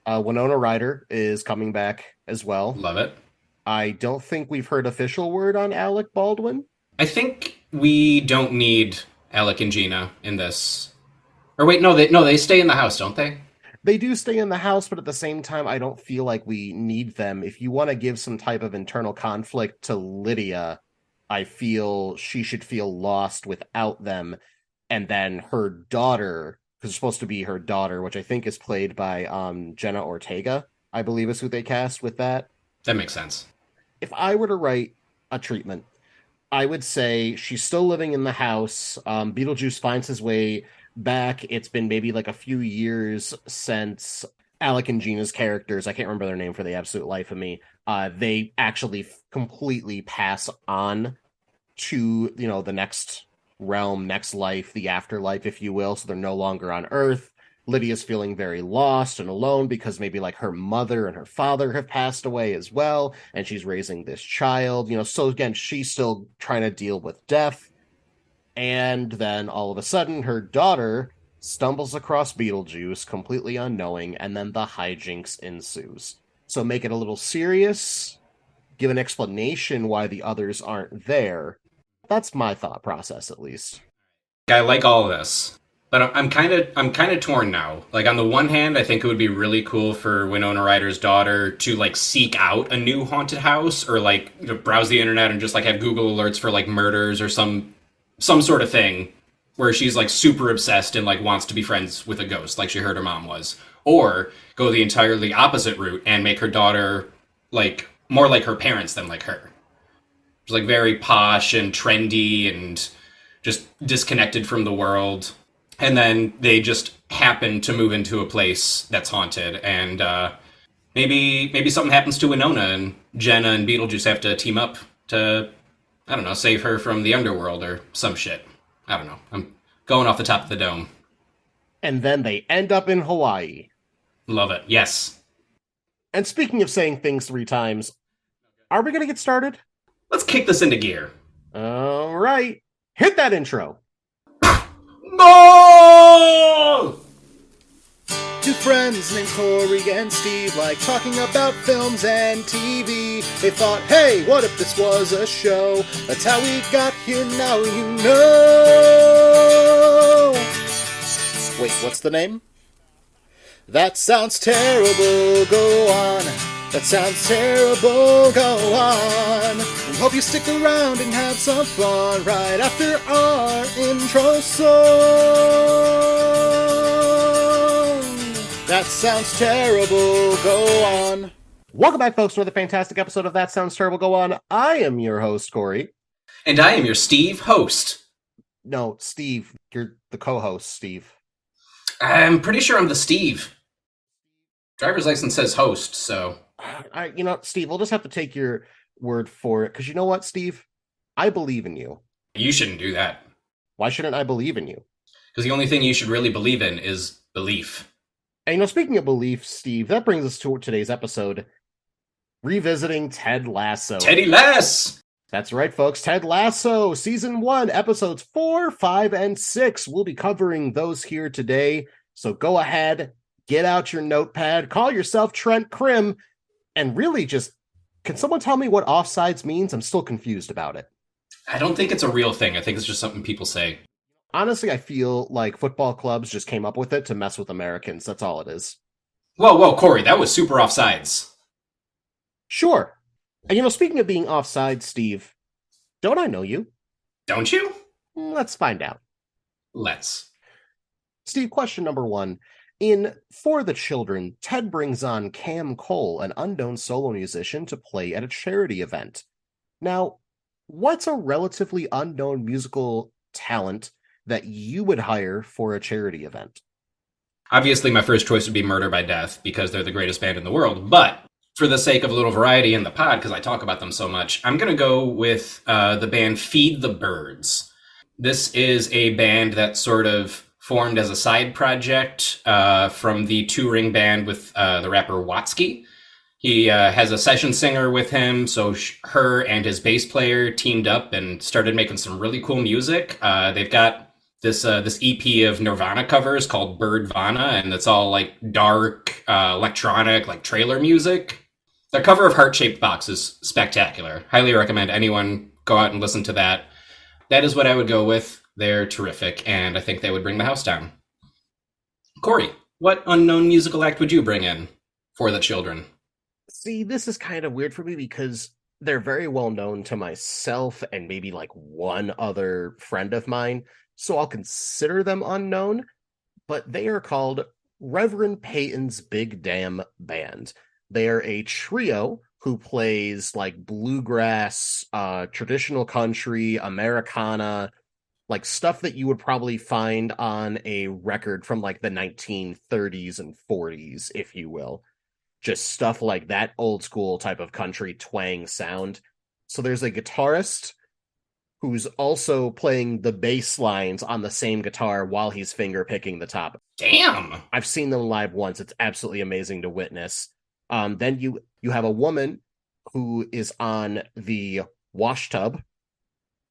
Winona Ryder is coming back as well. Love it. I don't think we've heard official word on Alec Baldwin. I think we don't need Alec and Gina in this. Or wait, no, they stay in the house, don't they? They do stay in the house, but at the same time, I don't feel like we need them. If you want to give some type of internal conflict to Lydia, I feel she should feel lost without them. And then her daughter, because it's supposed to be her daughter, which I think is played by Jenna Ortega, I believe is who they cast with that. That makes sense. If I were to write a treatment, I would say she's still living in the house. Beetlejuice finds his way back. It's been maybe like a few years since Alec and Gina's characters, I can't remember their name for the absolute life of me, they actually completely pass on to, the next realm, next life, the afterlife, if you will. So they're no longer on Earth. Lydia's feeling very lost and alone because maybe like her mother and her father have passed away as well, and she's raising this child. So again, she's still trying to deal with death. And then all of a sudden, her daughter stumbles across Beetlejuice, completely unknowing, and then the hijinks ensues. So make it a little serious, give an explanation why the others aren't there. That's my thought process, at least. I like all of this, but I'm kind of torn now. Like on the one hand, I think it would be really cool for Winona Ryder's daughter to like seek out a new haunted house, or like browse the internet and just like have Google alerts for like murders or some sort of thing where she's like super obsessed and like wants to be friends with a ghost like she heard her mom was, or go the entirely opposite route and make her daughter like more like her parents than like her. She's like very posh and trendy and just disconnected from the world, and then they just happen to move into a place that's haunted, and maybe something happens to Winona and Jenna and Beetlejuice have to team up to, I don't know, save her from the underworld or some shit. I don't know. I'm going off the top of the dome. And then they end up in Hawaii. Love it. Yes. And speaking of saying things three times, are we going to get started? Let's kick this into gear. All right. Hit that intro. Goal! Two friends named Corey and Steve like talking about films and TV. They thought, hey, what if this was a show? That's how we got here, now you know. Wait, what's the name? That sounds terrible, go on. That sounds terrible, go on. We hope you stick around and have some fun right after our intro song. That sounds terrible, go on. Welcome back, folks, to another fantastic episode of That Sounds Terrible, Go On. I am your host, Corey. And I am your Steve host. No, Steve, you're the co-host, Steve. I'm pretty sure I'm the Steve. Driver's license says host, so... Steve, we'll just have to take your word for it, because you know what, Steve? I believe in you. You shouldn't do that. Why shouldn't I believe in you? Because the only thing you should really believe in is belief. And speaking of belief, Steve, that brings us to today's episode, revisiting Ted Lasso. Teddy Lass! That's right, folks. Ted Lasso, Season 1, Episodes 4, 5, and 6. We'll be covering those here today, so go ahead, get out your notepad, call yourself Trent Krim, and really just, can someone tell me what offsides means? I'm still confused about it. I don't think it's a real thing. I think it's just something people say. Honestly, I feel like football clubs just came up with it to mess with Americans. That's all it is. Whoa, Corey, that was super offsides. Sure. And speaking of being offsides, Steve, don't I know you? Don't you? Let's find out. Let's. Steve, question number 1. In For the Children, Ted brings on Cam Cole, an unknown solo musician, to play at a charity event. Now, what's a relatively unknown musical talent that you would hire for a charity event? Obviously, my first choice would be Murder by Death, because they're the greatest band in the world, but for the sake of a little variety in the pod, because I talk about them so much, I'm going to go with the band Feed the Birds. This is a band that sort of formed as a side project from the touring band with the rapper Watsky. He has a session singer with him, so her and his bass player teamed up and started making some really cool music. They've got this EP of Nirvana covers called Birdvana, and it's all like dark electronic like trailer music. The cover of Heart Shaped Box is spectacular. Highly recommend anyone go out and listen to that. That is what I would go with. They're terrific, and I think they would bring the house down. Corey, what unknown musical act would you bring in for the children? See, this is kind of weird for me because they're very well known to myself and maybe like one other friend of mine. So I'll consider them unknown, but they are called Reverend Peyton's Big Damn Band. They are a trio who plays like bluegrass, traditional country, Americana, like stuff that you would probably find on a record from like the 1930s and 40s, if you will. Just stuff like that old school type of country twang sound. So there's a guitarist who's also playing the bass lines on the same guitar while he's finger picking the top. Damn! I've seen them live once. It's absolutely amazing to witness. Then you have a woman who is on the wash tub.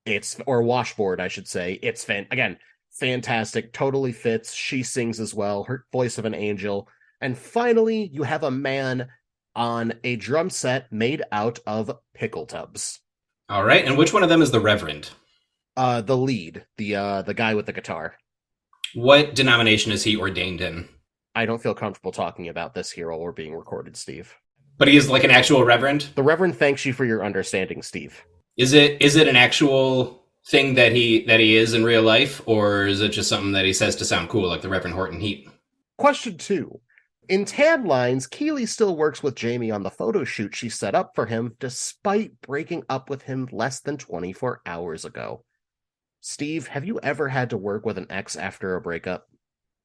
It's or washboard, I should say. It's again fantastic. Totally fits. She sings as well. Her voice of an angel. And finally, you have a man on a drum set made out of pickle tubs. All right, and which one of them is the Reverend? The lead, the guy with the guitar. What denomination is he ordained in? I don't feel comfortable talking about this here while we're being recorded, Steve. But he is like an actual Reverend? The Reverend thanks you for your understanding, Steve. Is it an actual thing that he is in real life, or is it just something that he says to sound cool, like the Reverend Horton Heat? Question 2. In tan lines, Keeley still works with Jamie on the photo shoot she set up for him, despite breaking up with him less than 24 hours ago. Steve, have you ever had to work with an ex after a breakup?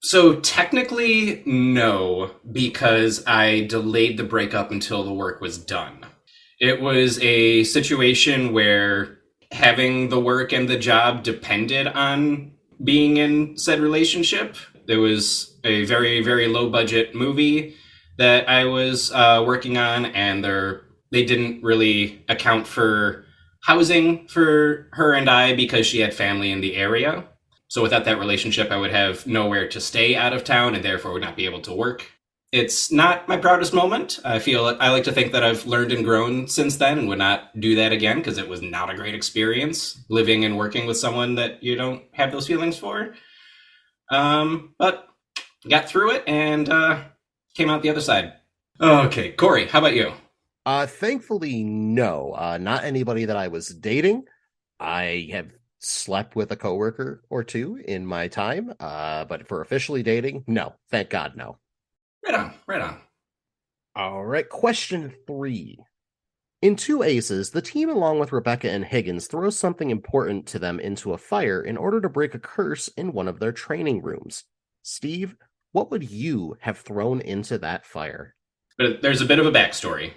So technically, no, because I delayed the breakup until the work was done. It was a situation where having the work and the job depended on being in said relationship. There was a very, very low budget movie that I was working on, and they didn't really account for housing for her and I because she had family in the area. So without that relationship, I would have nowhere to stay out of town and therefore would not be able to work. It's not my proudest moment. I like to think that I've learned and grown since then and would not do that again because it was not a great experience living and working with someone that you don't have those feelings for. But got through it and came out the other side. Okay, Corey, how about you? Thankfully, no. Not anybody that I was dating. I have slept with a coworker or two in my time, but for officially dating, no. Thank God, no. Right on, right on. All right, question 3. In Two Aces, the team, along with Rebecca and Higgins, throws something important to them into a fire in order to break a curse in one of their training rooms. Steve, what would you have thrown into that fire? But there's a bit of a backstory.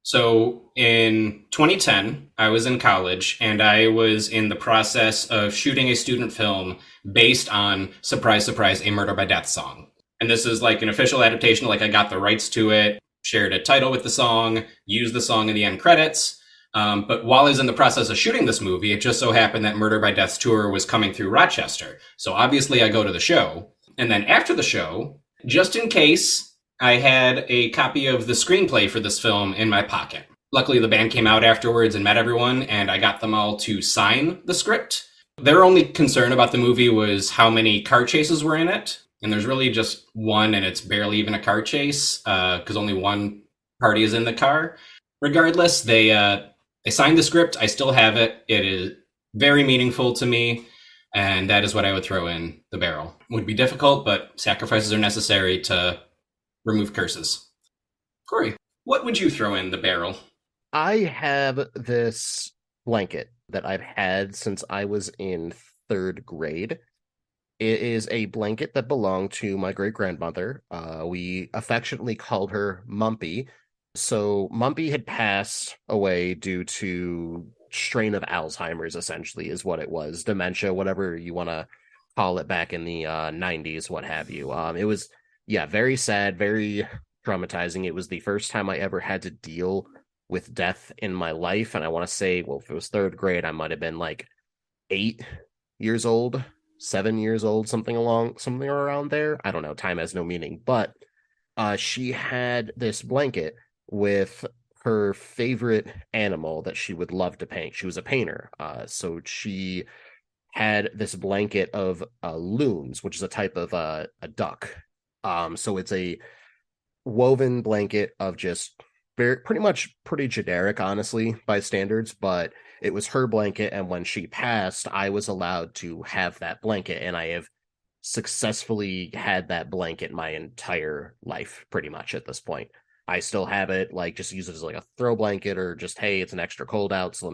So in 2010, I was in college and I was in the process of shooting a student film based on Surprise, Surprise, A Murder by Death song. And this is like an official adaptation, like I got the rights to it, shared a title with the song, used the song in the end credits. But while I was in the process of shooting this movie, it just so happened that Murder by Death's tour was coming through Rochester. So obviously I go to the show. And then after the show, just in case, I had a copy of the screenplay for this film in my pocket. Luckily, the band came out afterwards and met everyone, and I got them all to sign the script. Their only concern about the movie was how many car chases were in it. And there's really just one, and it's barely even a car chase, because only one party is in the car. Regardless, they signed the script. I still have it. It is very meaningful to me, and that is what I would throw in the barrel. It would be difficult, but sacrifices are necessary to remove curses. Corey, what would you throw in the barrel? I have this blanket that I've had since I was in 3rd grade. It is a blanket that belonged to my great grandmother. We affectionately called her Mumpy. So Mumpy had passed away due to strain of Alzheimer's, essentially, is what it was. Dementia, whatever you want to call it back in the 90s, what have you. It was, yeah, very sad, very traumatizing. It was the first time I ever had to deal with death in my life. And I want to say, well, if it was 3rd grade, I might have been like 8 years old. 7 years old, something around there. I don't know. Time has no meaning, but she had this blanket with her favorite animal that she would love to paint. She was a painter, so she had this blanket of loons, which is a type of a duck. So it's a woven blanket of just pretty much pretty generic, honestly, by standards, but it was her blanket. And when she passed, I was allowed to have that blanket. And I have successfully had that blanket my entire life, pretty much at this point. I still have it, like just use it as like a throw blanket or just, hey, it's an extra cold out. So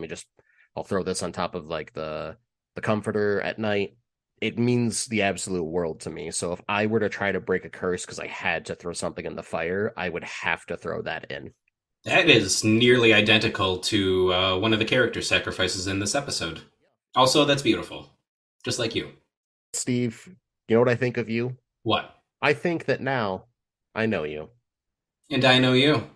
I'll throw this on top of like the comforter at night. It means the absolute world to me. So if I were to try to break a curse because I had to throw something in the fire, I would have to throw that in. That is nearly identical to one of the character sacrifices in this episode. Also, that's beautiful. Just like you. Steve, you know what I think of you? What? I think that now I know you. And I know you.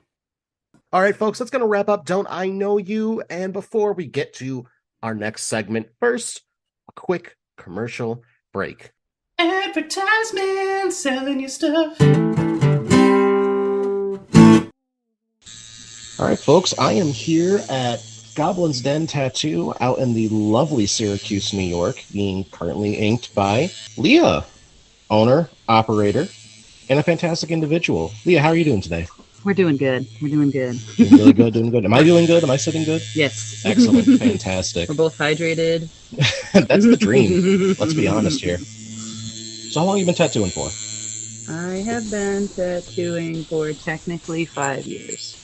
All right, folks, that's going to wrap up Don't I Know You? And before we get to our next segment, first, a quick commercial break. Advertisement selling your stuff. All right, folks, I am here at Goblin's Den Tattoo out in the lovely Syracuse, New York, being currently inked by Leah, owner, operator, and a fantastic individual. Leah, how are you doing today? We're doing good. We're doing good. Doing really good, doing good. Am I doing good? Am I sitting good? Yes. Excellent, fantastic. We're both hydrated. That's the dream. Let's be honest here. So how long have you been tattooing for? I have been tattooing for technically 5 years.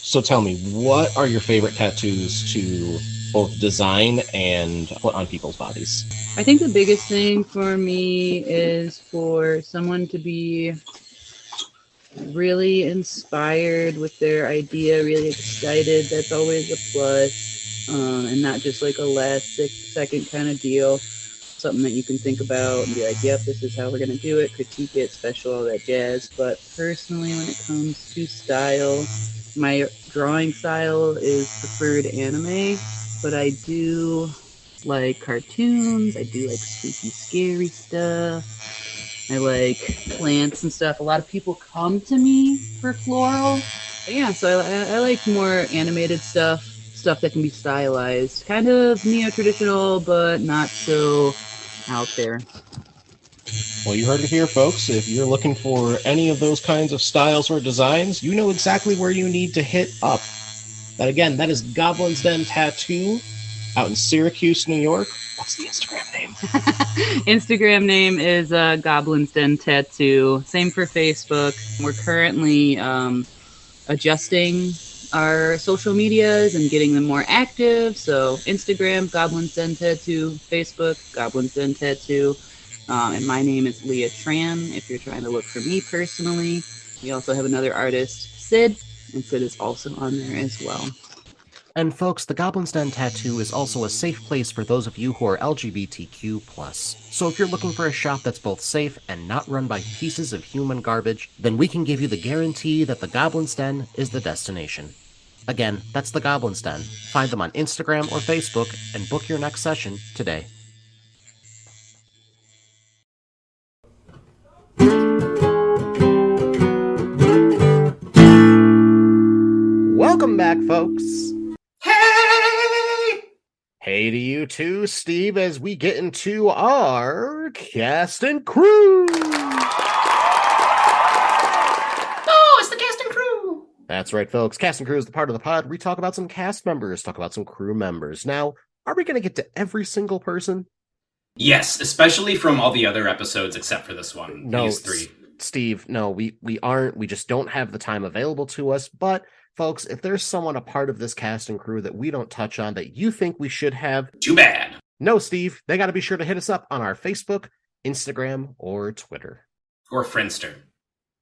So tell me, what are your favorite tattoos to both design and put on people's bodies? I think the biggest thing for me is for someone to be really inspired with their idea, really excited. That's always a plus, and not just like a last second kind of deal. Something that you can think about and be like, yep, this is how we're going to do it, critique it, special, all that jazz. But personally, when it comes to style, my drawing style is preferred anime, but I do like cartoons. I do like spooky, scary stuff. I like plants and stuff. A lot of people come to me for floral. Yeah, so I like more animated stuff that can be stylized. Kind of neo-traditional, but not so out there. Well, you heard it here, folks. If you're looking for any of those kinds of styles or designs, you know exactly where you need to hit up. That is Goblin's Den Tattoo out in Syracuse, New York. What's the Instagram name? Instagram name is Goblin's Den Tattoo. Same for Facebook. We're currently adjusting our social medias and getting them more active. So Instagram, Goblin's Den Tattoo. Facebook, Goblin's Den Tattoo. And my name is Leah Tran, if you're trying to look for me personally. We also have another artist, Sid, and Sid is also on there as well. And folks, the Goblin's Den Tattoo is also a safe place for those of you who are LGBTQ+. So if you're looking for a shop that's both safe and not run by pieces of human garbage, then we can give you the guarantee that the Goblin's Den is the destination. Again, that's the Goblin's Den. Find them on Instagram or Facebook and book your next session today. Welcome back, folks. Hey! Hey to you too, Steve, as we get into our cast and crew. Oh, it's the cast and crew! That's right, folks. Cast and crew is the part of the pod where we talk about some cast members, talk about some crew members. Now, are we going to get to every single person? Yes, especially from all the other episodes except for this one. No, These three. Steve, no, we aren't. We just don't have the time available to us. But, folks, if there's someone a part of this cast and crew that we don't touch on that you think we should have, Too bad. no, Steve, they got to be sure to hit us up on our Facebook, Instagram, or Twitter. Or Friendster.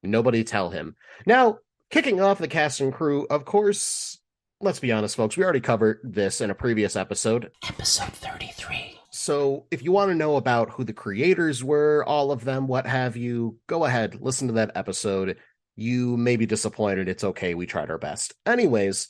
Nobody tell him. Now, kicking off the cast and crew, of course, let's be honest, folks, we already covered this in a previous episode. Episode 33. So if you want to know about who the creators were, all of them, what have you, go ahead, listen to that episode. You may be disappointed. It's okay. We tried our best. Anyways,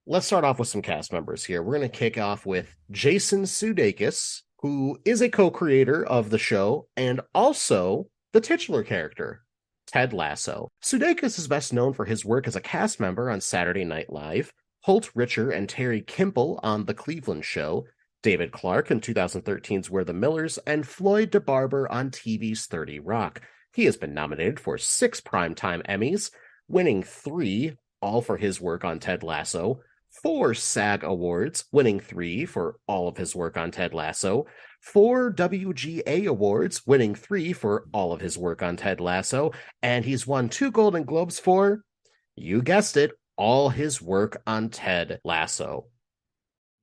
let's start off with some cast members here. We're going to kick off with Jason Sudeikis, who is a co-creator of the show and also the titular character, Ted Lasso. Sudeikis is best known for his work as a cast member on Saturday Night Live, Holt Richer and Terry Kimball on The Cleveland Show, David Clark in 2013's We're the Millers, and Floyd DeBarber on TV's 30 Rock. He has been nominated for 6 Primetime Emmys, winning 3, all for his work on Ted Lasso, 4 SAG Awards, winning 3 for all of his work on Ted Lasso, 4 WGA Awards, winning 3 for all of his work on Ted Lasso, and he's won 2 Golden Globes for, you guessed it, all his work on Ted Lasso.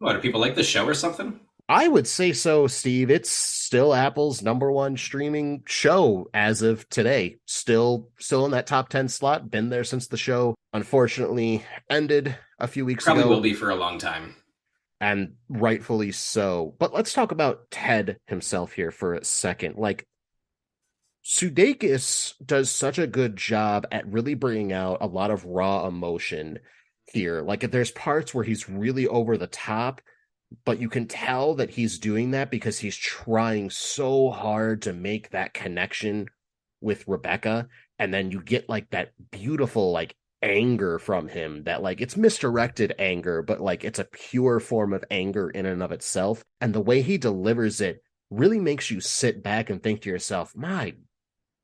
What, do people like the show or something? I would say so, Steve. It's still Apple's #1 streaming show as of today. Still in that top 10 slot. Been there since the show unfortunately ended a few weeks ago. Probably will be for a long time. And rightfully so. But let's talk about Ted himself here for a second. Like, Sudeikis does such a good job at really bringing out a lot of raw emotion here. Like, if there's parts where he's really over the top, but you can tell that he's doing that because he's trying so hard to make that connection with Rebecca. And then you get like that beautiful, like, anger from him that, like, it's misdirected anger, but like it's a pure form of anger in and of itself. And the way he delivers it really makes you sit back and think to yourself, my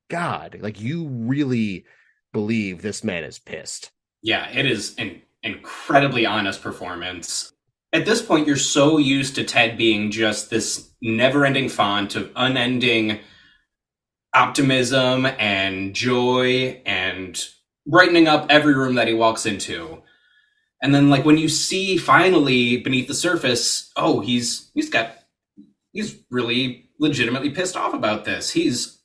God, like, you really believe this man is pissed. Yeah, it is an incredibly honest performance. At this point, you're so used to Ted being just this never-ending font of unending optimism and joy and brightening up every room that he walks into. And then, like, when you see finally beneath the surface, oh, he's really legitimately pissed off about this. He's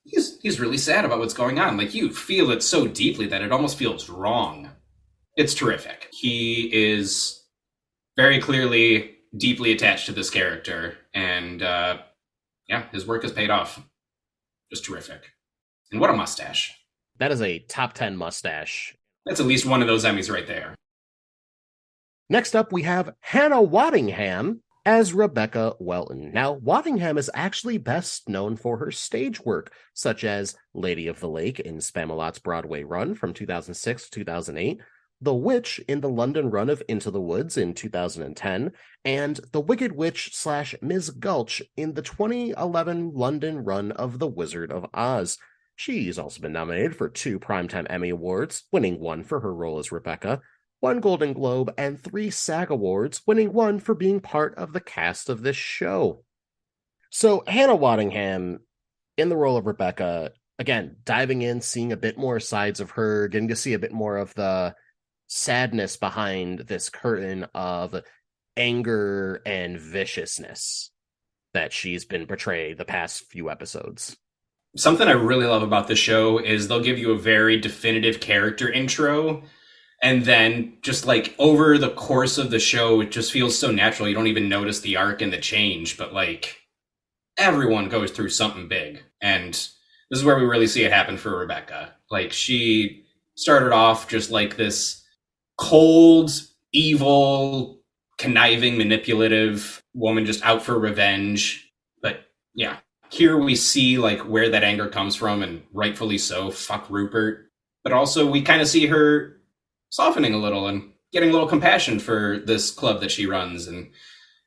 really sad about what's going on. Like, you feel it so deeply that it almost feels wrong. It's terrific. He is very clearly deeply attached to this character, and yeah, his work has paid off. Just terrific. And what a mustache. That is a top 10 mustache. That's at least one of those Emmys right there. Next up, we have Hannah Waddingham as Rebecca Welton. Now, Waddingham is actually best known for her stage work, such as Lady of the Lake in Spamalot's Broadway run from 2006 to 2008, The Witch in the London run of Into the Woods in 2010, and The Wicked Witch / Ms. Gulch in the 2011 London run of The Wizard of Oz. She's also been nominated for 2 Primetime Emmy Awards, winning 1 for her role as Rebecca, 1 Golden Globe, and 3 SAG Awards, winning 1 for being part of the cast of this show. So Hannah Waddingham, in the role of Rebecca, again, diving in, seeing a bit more sides of her, getting to see a bit more of the sadness behind this curtain of anger and viciousness that she's been portrayed the past few episodes. Something I really love about the show is they'll give you a very definitive character intro, and then just like over the course of the show, it just feels so natural. You don't even notice the arc and the change, but like everyone goes through something big. And this is where we really see it happen for Rebecca. Like, she started off just like this cold, evil, conniving, manipulative woman just out for revenge. But yeah, here we see like where that anger comes from, and rightfully so. Fuck Rupert. But also we kind of see her softening a little and getting a little compassion for this club that she runs, and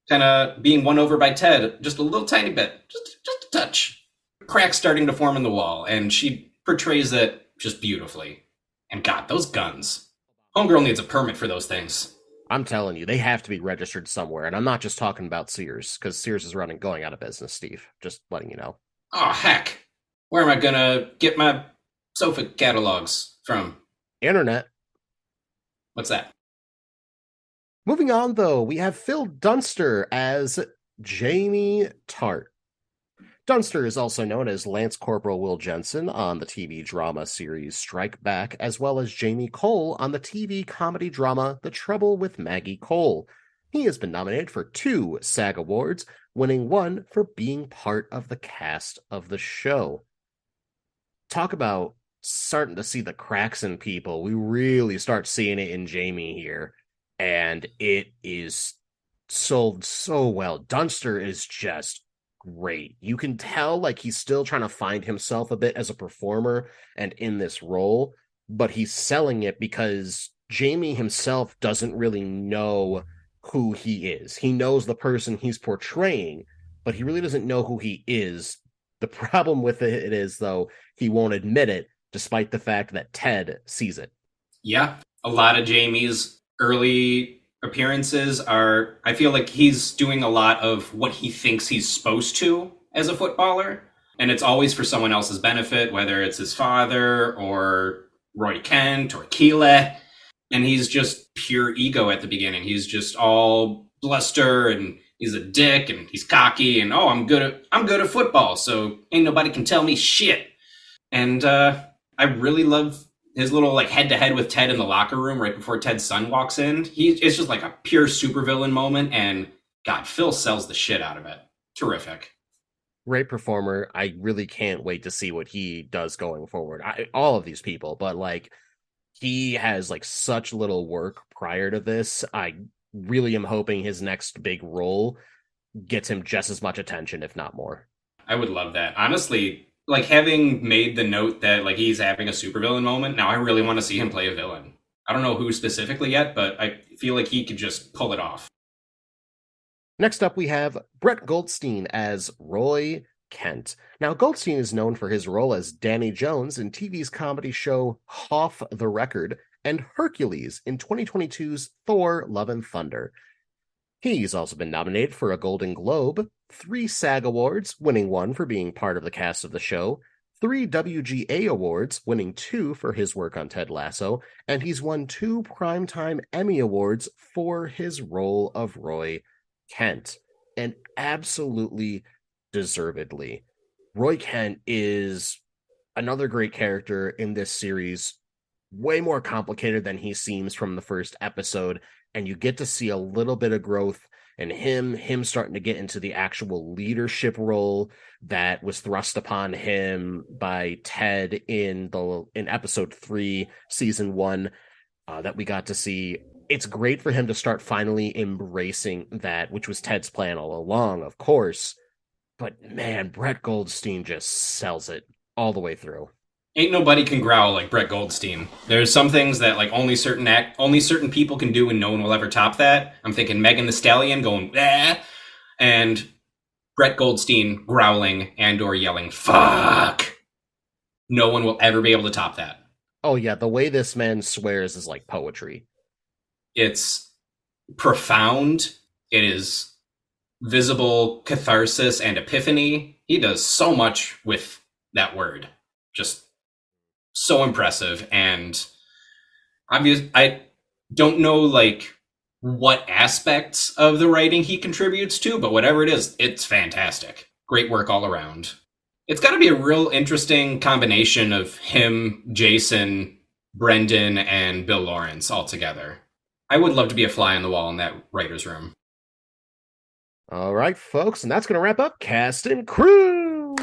kind of being won over by Ted just a little tiny bit, just a touch. Cracks starting to form in the wall, and she portrays it just beautifully. And God, those guns. Homegirl needs a permit for those things. I'm telling you, they have to be registered somewhere, and I'm not just talking about Sears, because Sears is going out of business, Steve. Just letting you know. Oh, heck. Where am I gonna get my sofa catalogs from? Internet. What's that? Moving on, though, we have Phil Dunster as Jamie Tart. Dunster is also known as Lance Corporal Will Jensen on the TV drama series Strike Back, as well as Jamie Cole on the TV comedy drama The Trouble with Maggie Cole. He has been nominated for 2 SAG Awards, winning 1 for being part of the cast of the show. Talk about starting to see the cracks in people. We really start seeing it in Jamie here, and it is sold so well. Dunster is just great. You can tell like he's still trying to find himself a bit as a performer and in this role, but he's selling it because Jamie himself doesn't really know who he is. He knows the person he's portraying, but he really doesn't know who he is. The problem with it is, though, he won't admit it, despite the fact that Ted sees it. Yeah, a lot of Jamie's early appearances are, I feel like he's doing a lot of what he thinks he's supposed to as a footballer. And it's always for someone else's benefit, whether it's his father or Roy Kent or Keela. And he's just pure ego at the beginning. He's just all bluster and he's a dick and he's cocky and oh, I'm good at football, so ain't nobody can tell me shit. And I really love his little like head to head with Ted in the locker room right before Ted's son walks in. It's just like a pure supervillain moment, and God, Phil sells the shit out of it. Terrific. Great performer. I really can't wait to see what he does going forward. All of these people, but like he has like such little work prior to this. I really am hoping his next big role gets him just as much attention, if not more. I would love that. Honestly, like having made the note that like he's having a supervillain moment, now I really want to see him play a villain. I don't know who specifically yet, but I feel like he could just pull it off. Next up, we have Brett Goldstein as Roy Kent. Now, Goldstein is known for his role as Danny Jones in TV's comedy show Off the Record and Hercules in 2022's Thor Love and Thunder. He's also been nominated for a Golden Globe, 3 SAG Awards, winning 1 for being part of the cast of the show, 3 WGA Awards, winning 2 for his work on Ted Lasso, and he's won 2 Primetime Emmy Awards for his role of Roy Kent. And absolutely deservedly. Roy Kent is another great character in this series, way more complicated than he seems from the first episode, and you get to see a little bit of growth in him starting to get into the actual leadership role that was thrust upon him by Ted in episode 3, season 1, that we got to see. It's great for him to start finally embracing that, which was Ted's plan all along, of course. But man, Brett Goldstein just sells it all the way through. Ain't nobody can growl like Brett Goldstein. There's some things that like only certain people can do, and no one will ever top that. I'm thinking Megan Thee Stallion going ah, and Brett Goldstein growling and or yelling fuck. No one will ever be able to top that. Oh yeah, the way this man swears is like poetry. It's profound. It is visible catharsis and epiphany. He does so much with that word. Just so impressive. And I don't know like what aspects of the writing he contributes to, but whatever it is, it's fantastic. Great work all around. It's got to be a real interesting combination of him, Jason, Brendan, and Bill Lawrence all together. I would love to be a fly on the wall in that writer's room. All right, folks, and that's going to wrap up Cast and Crew.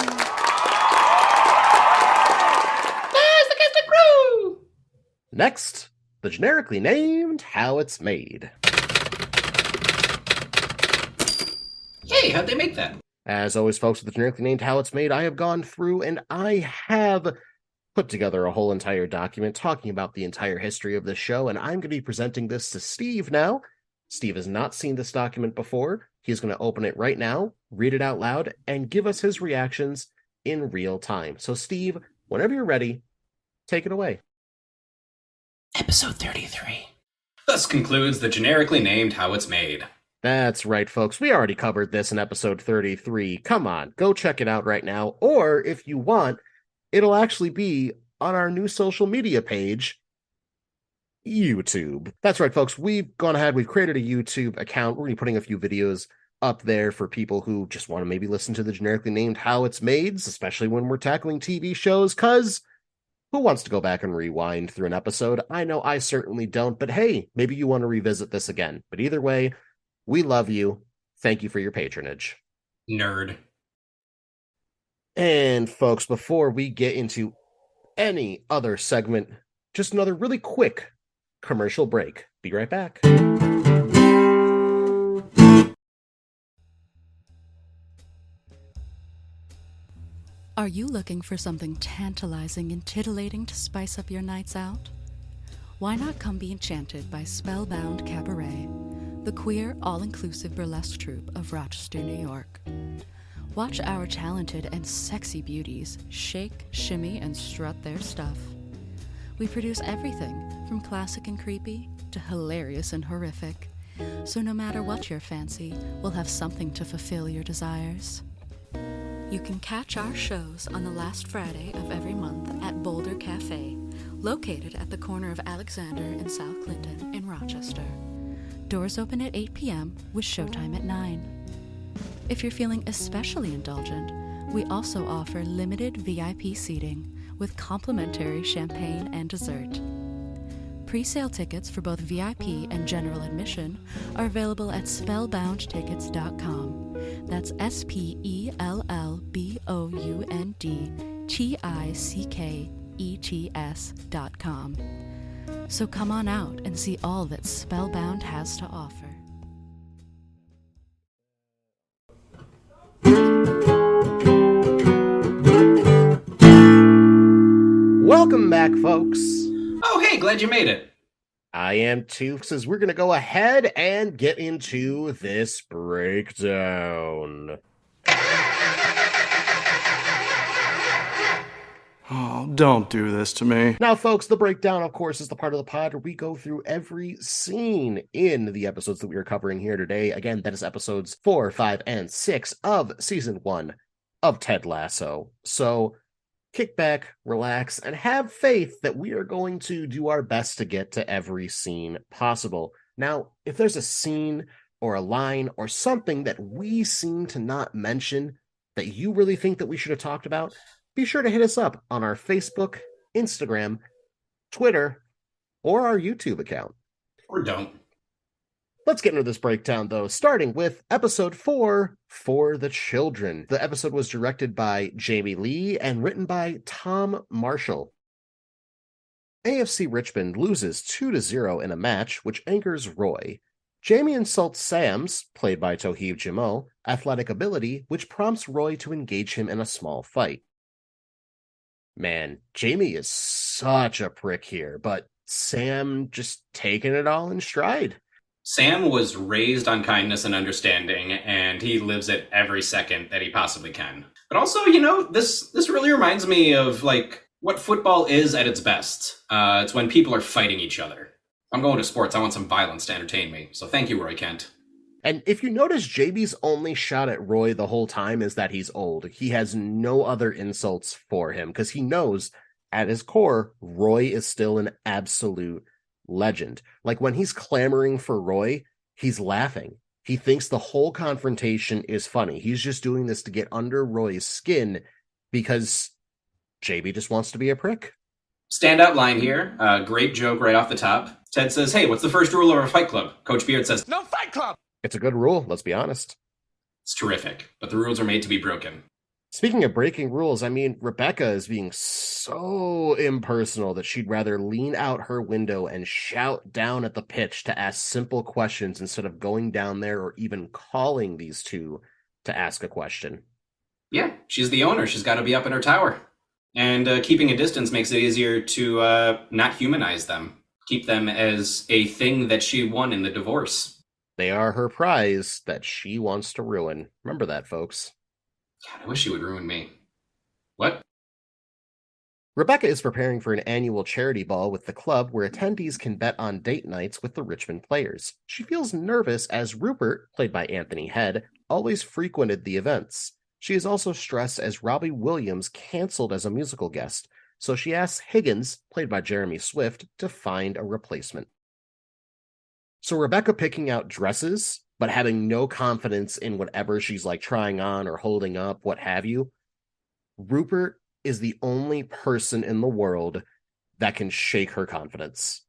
Next, the generically named How It's Made. Hey, how'd they make that? As always, folks, with the generically named How It's Made, I have gone through and I have put together a whole entire document talking about the entire history of this show, and I'm going to be presenting this to Steve now. Steve has not seen this document before. He's going to open it right now, read it out loud, and give us his reactions in real time. So, Steve, whenever you're ready, take it away. Episode 33. Thus concludes the generically named How It's Made. That's right, folks. We already covered this in episode 33. Come on, go check it out right now. Or if you want, it'll actually be on our new social media page, YouTube. That's right, folks. We've gone ahead. We've created a YouTube account. We're going to be putting a few videos up there for people who just want to maybe listen to the generically named How It's Made, especially when we're tackling TV shows, because who wants to go back and rewind through an episode? I know I certainly don't, but hey, maybe you want to revisit this again. But either way, we love you. Thank you for your patronage. Nerd. And folks, before we get into any other segment, just another really quick commercial break. Be right back. Are you looking for something tantalizing and titillating to spice up your nights out? Why not come be enchanted by Spellbound Cabaret, the queer, all-inclusive burlesque troupe of Rochester, New York. Watch our talented and sexy beauties shake, shimmy, and strut their stuff. We produce everything from classic and creepy to hilarious and horrific. So no matter what your fancy, we'll have something to fulfill your desires. You can catch our shows on the last Friday of every month at Boulder Cafe, located at the corner of Alexander and South Clinton in Rochester. Doors open at 8 p.m. with showtime at 9. If you're feeling especially indulgent, we also offer limited VIP seating with complimentary champagne and dessert. Pre-sale tickets for both VIP and general admission are available at spellboundtickets.com. That's spellboundtickets.com. So come on out and see all that Spellbound has to offer. Welcome back, folks. Oh, hey, glad you made it. I am too, because we're going to go ahead and get into this breakdown. Oh, don't do this to me. Now, folks, the breakdown, of course, is the part of the pod where we go through every scene in the episodes that we are covering here today. Again, that is episodes 4, 5, and 6 of season 1 of Ted Lasso. So kick back, relax, and have faith that we are going to do our best to get to every scene possible. Now, if there's a scene or a line or something that we seem to not mention that you really think that we should have talked about, be sure to hit us up on our Facebook, Instagram, Twitter, or our YouTube account. Or don't. Let's get into this breakdown, though, starting with episode 4, For the Children. The episode was directed by Jamie Lee and written by Tom Marshall. AFC Richmond loses 2-0 in a match, which angers Roy. Jamie insults Sam's, played by Toheeb Jamal, athletic ability, which prompts Roy to engage him in a small fight. Man, Jamie is such a prick here, but Sam just taking it all in stride. Sam was raised on kindness and understanding, and he lives it every second that he possibly can. But also, this really reminds me of, what football is at its best. It's when people are fighting each other. I'm going to sports. I want some violence to entertain me. So thank you, Roy Kent. And if you notice, JB's only shot at Roy the whole time is that he's old. He has no other insults for him because he knows at his core, Roy is still an absolute legend. Like when he's clamoring for Roy, he's laughing. He thinks the whole confrontation is funny. He's just doing this to get under Roy's skin because JB just wants to be a prick. Standout line here. Great joke right off the top. Ted says, "Hey, what's the first rule of a fight club?" Coach Beard says, "No fight club." It's a good rule, let's be honest. It's terrific, but the rules are made to be broken. Speaking of breaking rules, Rebecca is being so impersonal that she'd rather lean out her window and shout down at the pitch to ask simple questions instead of going down there or even calling these two to ask a question. Yeah, she's the owner. She's got to be up in her tower. And keeping a distance makes it easier to not humanize them. Keep them as a thing that she won in the divorce. They are her prize that she wants to ruin. Remember that, folks. God, I wish she would ruin me. What? Rebecca is preparing for an annual charity ball with the club where attendees can bet on date nights with the Richmond players. She feels nervous as Rupert, played by Anthony Head, always frequented the events. She is also stressed as Robbie Williams canceled as a musical guest, so she asks Higgins, played by Jeremy Swift, to find a replacement. So Rebecca picking out dresses, but having no confidence in whatever she's trying on or holding up, what have you. Rupert is the only person in the world that can shake her confidence.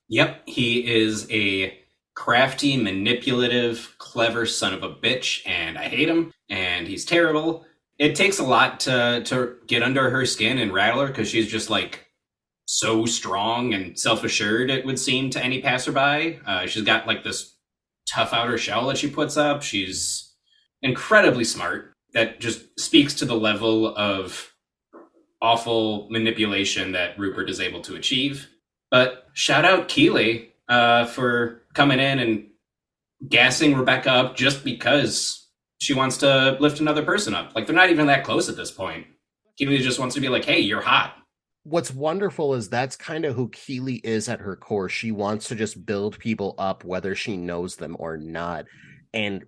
Yep, he is a crafty, manipulative, clever son of a bitch, and I hate him, and he's terrible. It takes a lot to get under her skin and rattle her, because she's just so strong and self-assured, it would seem to any passerby. She's got this tough outer shell that she puts up. She's incredibly smart. that just speaks to the level of awful manipulation that Rupert is able to achieve. But shout out Keeley for coming in and gassing Rebecca up just because she wants to lift another person up. Like, they're not even that close at this point. Keeley just wants to be like, hey, you're hot. What's wonderful is that's kind of who Keeley is at her core. She wants to just build people up, whether she knows them or not. And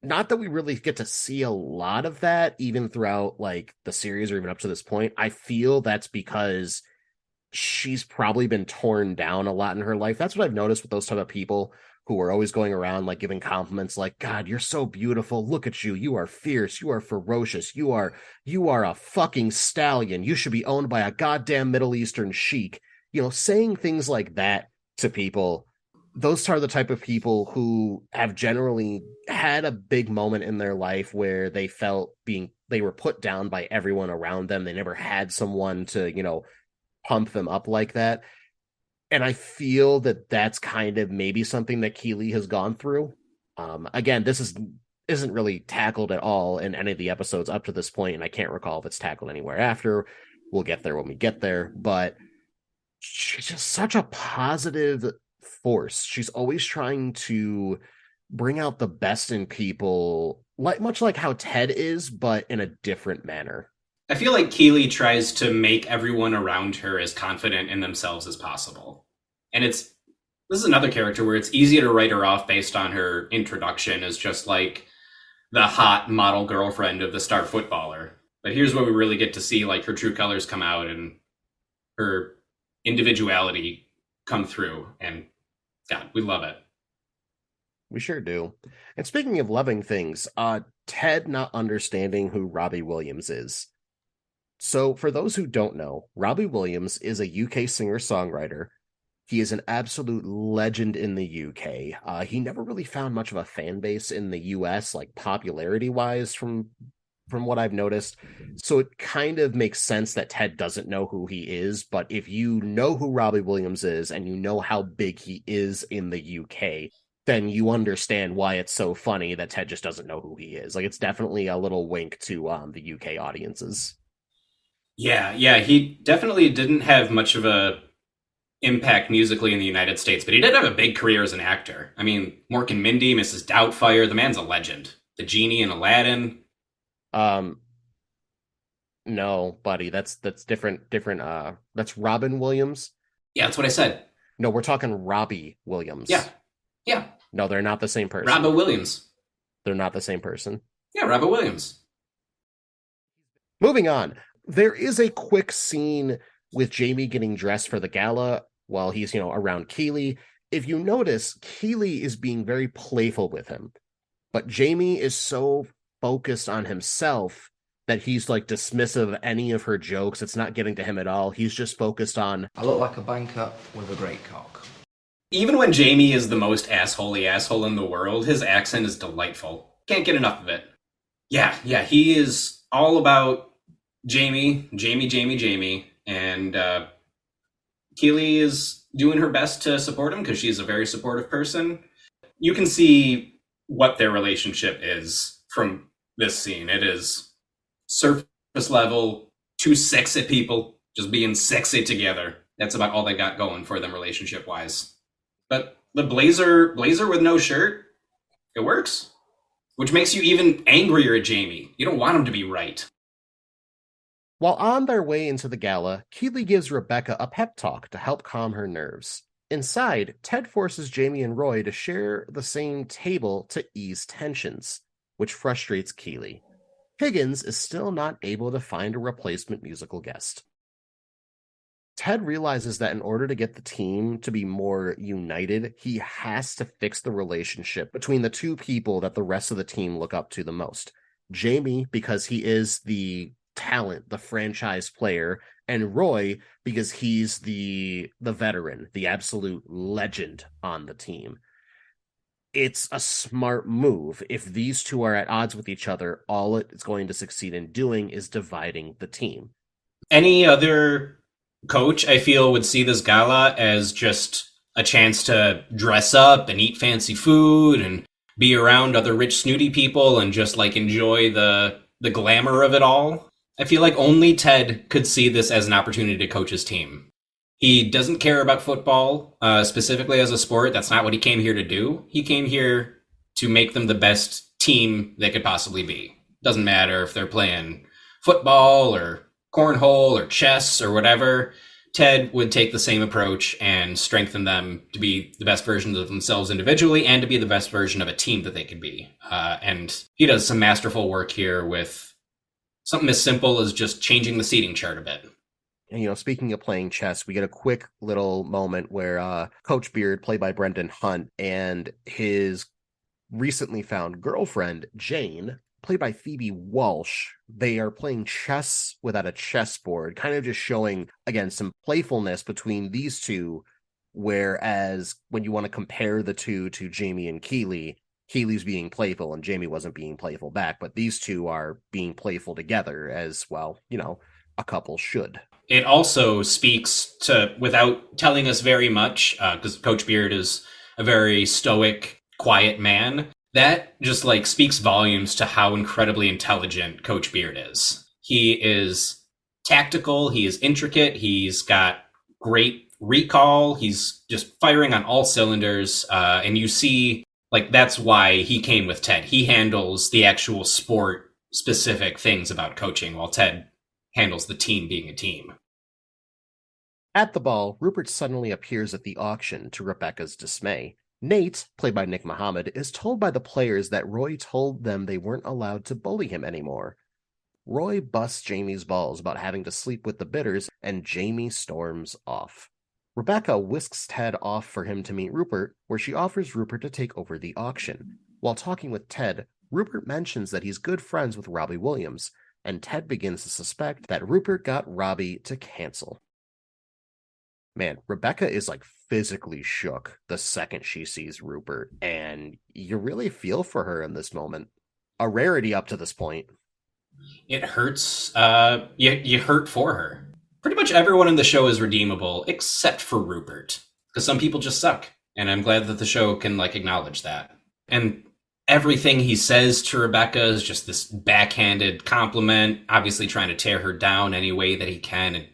not that we really get to see a lot of that, even throughout like the series or even up to this point. I feel that's because she's probably been torn down a lot in her life. That's what I've noticed with those type of people who are always going around like giving compliments like, God, you're so beautiful. Look at you. You are fierce. You are ferocious. You are a fucking stallion. You should be owned by a goddamn Middle Eastern sheik. Saying things like that to people, those are the type of people who have generally had a big moment in their life where they felt they were put down by everyone around them. They never had someone to, pump them up like that. And I feel that that's kind of maybe something that Keeley has gone through. Again, isn't really tackled at all in any of the episodes up to this point, and I can't recall if it's tackled anywhere after. We'll get there when we get there, but she's just such a positive force. She's always trying to bring out the best in people, much like how Ted is, but in a different manner. I feel like Keeley tries to make everyone around her as confident in themselves as possible. And this is another character where it's easy to write her off based on her introduction as just like the hot model girlfriend of the star footballer. But here's where we really get to see like her true colors come out and her individuality come through. And God, we love it. We sure do. And speaking of loving things, Ted not understanding who Robbie Williams is. So, for those who don't know, Robbie Williams is a UK singer-songwriter. He is an absolute legend in the UK. He never really found much of a fan base in the US, like popularity-wise, from what I've noticed. So it kind of makes sense that Ted doesn't know who he is. But if you know who Robbie Williams is and you know how big he is in the UK, then you understand why it's so funny that Ted just doesn't know who he is. Like, it's definitely a little wink to the UK audiences. Yeah, he definitely didn't have much of a impact musically in the United States, but he did have a big career as an actor. I mean, Mork and Mindy, Mrs. Doubtfire, the man's a legend. The Genie in Aladdin. No, buddy, that's different. That's Robin Williams. Yeah, that's what I said. No, we're talking Robbie Williams. Yeah. No, they're not the same person. Robin Williams. They're not the same person. Yeah, Robin Williams. Moving on. There is a quick scene with Jamie getting dressed for the gala while he's, around Keeley. If you notice, Keeley is being very playful with him, but Jamie is so focused on himself that he's like dismissive of any of her jokes. It's not getting to him at all. He's just focused on, I look like a banker with a great cock. Even when Jamie is the most assholey asshole in the world, his accent is delightful. Can't get enough of it. Yeah, he is all about Jamie, and Keeley is doing her best to support him because she's a very supportive person. You can see what their relationship is from this scene. It is surface level, two sexy people just being sexy together. That's about all they got going for them relationship-wise. But the blazer with no shirt, it works. Which makes you even angrier at Jamie. You don't want him to be right. While on their way into the gala, Keeley gives Rebecca a pep talk to help calm her nerves. Inside, Ted forces Jamie and Roy to share the same table to ease tensions, which frustrates Keeley. Higgins is still not able to find a replacement musical guest. Ted realizes that in order to get the team to be more united, he has to fix the relationship between the two people that the rest of the team look up to the most. Jamie, because he is the talent, the franchise player, and Roy because he's the veteran, the absolute legend on the team. It's a smart move. If these two are at odds with each other, all it's going to succeed in doing is dividing the team. Any other coach, I feel, would see this gala as just a chance to dress up and eat fancy food and be around other rich, snooty people and just like enjoy the glamour of it all. I feel like only Ted could see this as an opportunity to coach his team. He doesn't care about football specifically as a sport. That's not what he came here to do. He came here to make them the best team they could possibly be. Doesn't matter if they're playing football or cornhole or chess or whatever. Ted would take the same approach and strengthen them to be the best versions of themselves individually and to be the best version of a team that they could be. And he does some masterful work here with something as simple as just changing the seating chart a bit. And, speaking of playing chess, we get a quick little moment where Coach Beard, played by Brendan Hunt, and his recently found girlfriend, Jane, played by Phoebe Walsh, they are playing chess without a chessboard, kind of just showing, again, some playfulness between these two, whereas when you want to compare the two to Jamie and Keeley, Keeley's being playful and Jamie wasn't being playful back, but these two are being playful together as, well, a couple should. It also speaks to, without telling us very much, because Coach Beard is a very stoic, quiet man, that just like speaks volumes to how incredibly intelligent Coach Beard is. He is tactical, he is intricate, he's got great recall, he's just firing on all cylinders, and you see, like, that's why he came with Ted. He handles the actual sport specific things about coaching, while Ted handles the team being a team. At the ball, Rupert suddenly appears at the auction to Rebecca's dismay. Nate, played by Nick Mohammed, is told by the players that Roy told them they weren't allowed to bully him anymore. Roy busts Jamie's balls about having to sleep with the bidders, and Jamie storms off. Rebecca whisks Ted off for him to meet Rupert, where she offers Rupert to take over the auction. While talking with Ted, Rupert mentions that he's good friends with Robbie Williams, and Ted begins to suspect that Rupert got Robbie to cancel. Man, Rebecca is like physically shook the second she sees Rupert, and you really feel for her in this moment. A rarity up to this point. It hurts. You hurt for her. Pretty much everyone in the show is redeemable, except for Rupert, because some people just suck, and I'm glad that the show can like acknowledge that. And everything he says to Rebecca is just this backhanded compliment, obviously trying to tear her down any way that he can. And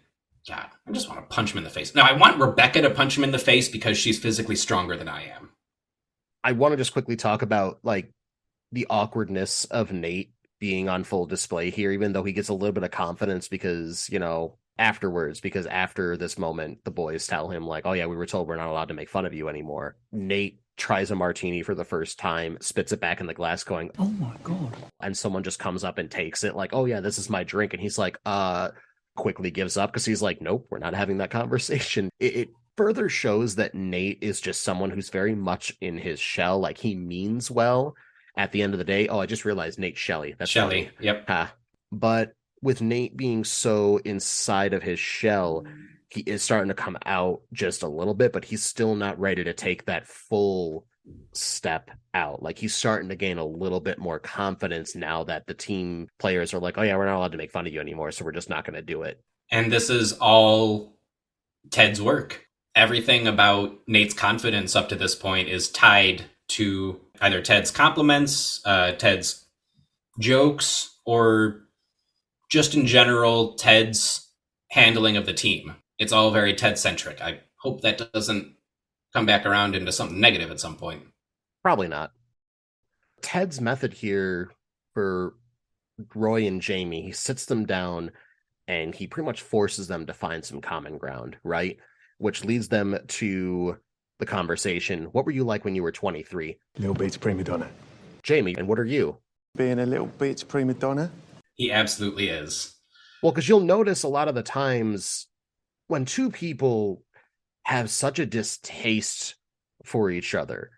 God, I just want to punch him in the face. Now, I want Rebecca to punch him in the face because she's physically stronger than I am. I want to just quickly talk about, like, the awkwardness of Nate being on full display here, even though he gets a little bit of confidence because, afterwards, because after this moment, the boys tell him, like, oh yeah, we were told we're not allowed to make fun of you anymore. Nate tries a martini for the first time, spits it back in the glass going, oh my God. And someone just comes up and takes it like, oh yeah, this is my drink. And he's like, quickly gives up because he's like, nope, we're not having that conversation. It further shows that Nate is just someone who's very much in his shell. Like, he means well. At the end of the day, I just realized Nate Shelley. That's Shelley, funny. yep. But with Nate being so inside of his shell, he is starting to come out just a little bit, but he's still not ready to take that full step out. Like, he's starting to gain a little bit more confidence now that the team players are like, oh yeah, we're not allowed to make fun of you anymore, so we're just not going to do it. And this is all Ted's work. Everything about Nate's confidence up to this point is tied to either Ted's compliments, Ted's jokes, or just in general, Ted's handling of the team. It's all very Ted-centric. I hope that doesn't come back around into something negative at some point. Probably not. Ted's method here for Roy and Jamie, he sits them down and he pretty much forces them to find some common ground, right? Which leads them to the conversation. What were you like when you were 23? Little bit's prima donna. Jamie, and what are you? Being a little bit's prima donna? He absolutely is. Well, because you'll notice a lot of the times when two people have such a distaste for each other,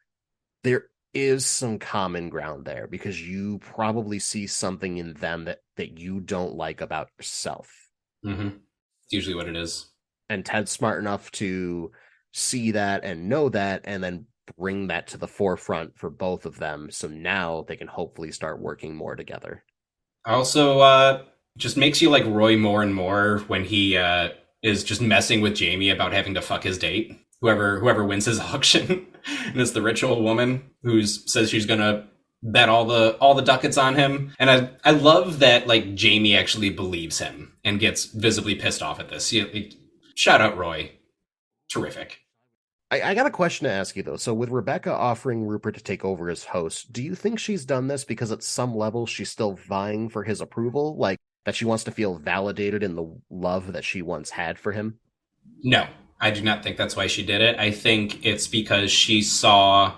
there is some common ground there because you probably see something in them that you don't like about yourself. Mm-hmm. It's usually what it is. And Ted's smart enough to see that and know that and then bring that to the forefront for both of them. So now they can hopefully start working more together. Also, just makes you like Roy more and more when he is just messing with Jamie about having to fuck his date. whoever wins his auction. And it's the rich old woman who says she's gonna bet all the ducats on him. And I love that like Jamie actually believes him and gets visibly pissed off at this. Shout out Roy. Terrific. I got a question to ask you though. So with Rebecca offering Rupert to take over as host, do you think she's done this because at some level she's still vying for his approval? Like that she wants to feel validated in the love that she once had for him? No, I do not think that's why she did it. I think it's because she saw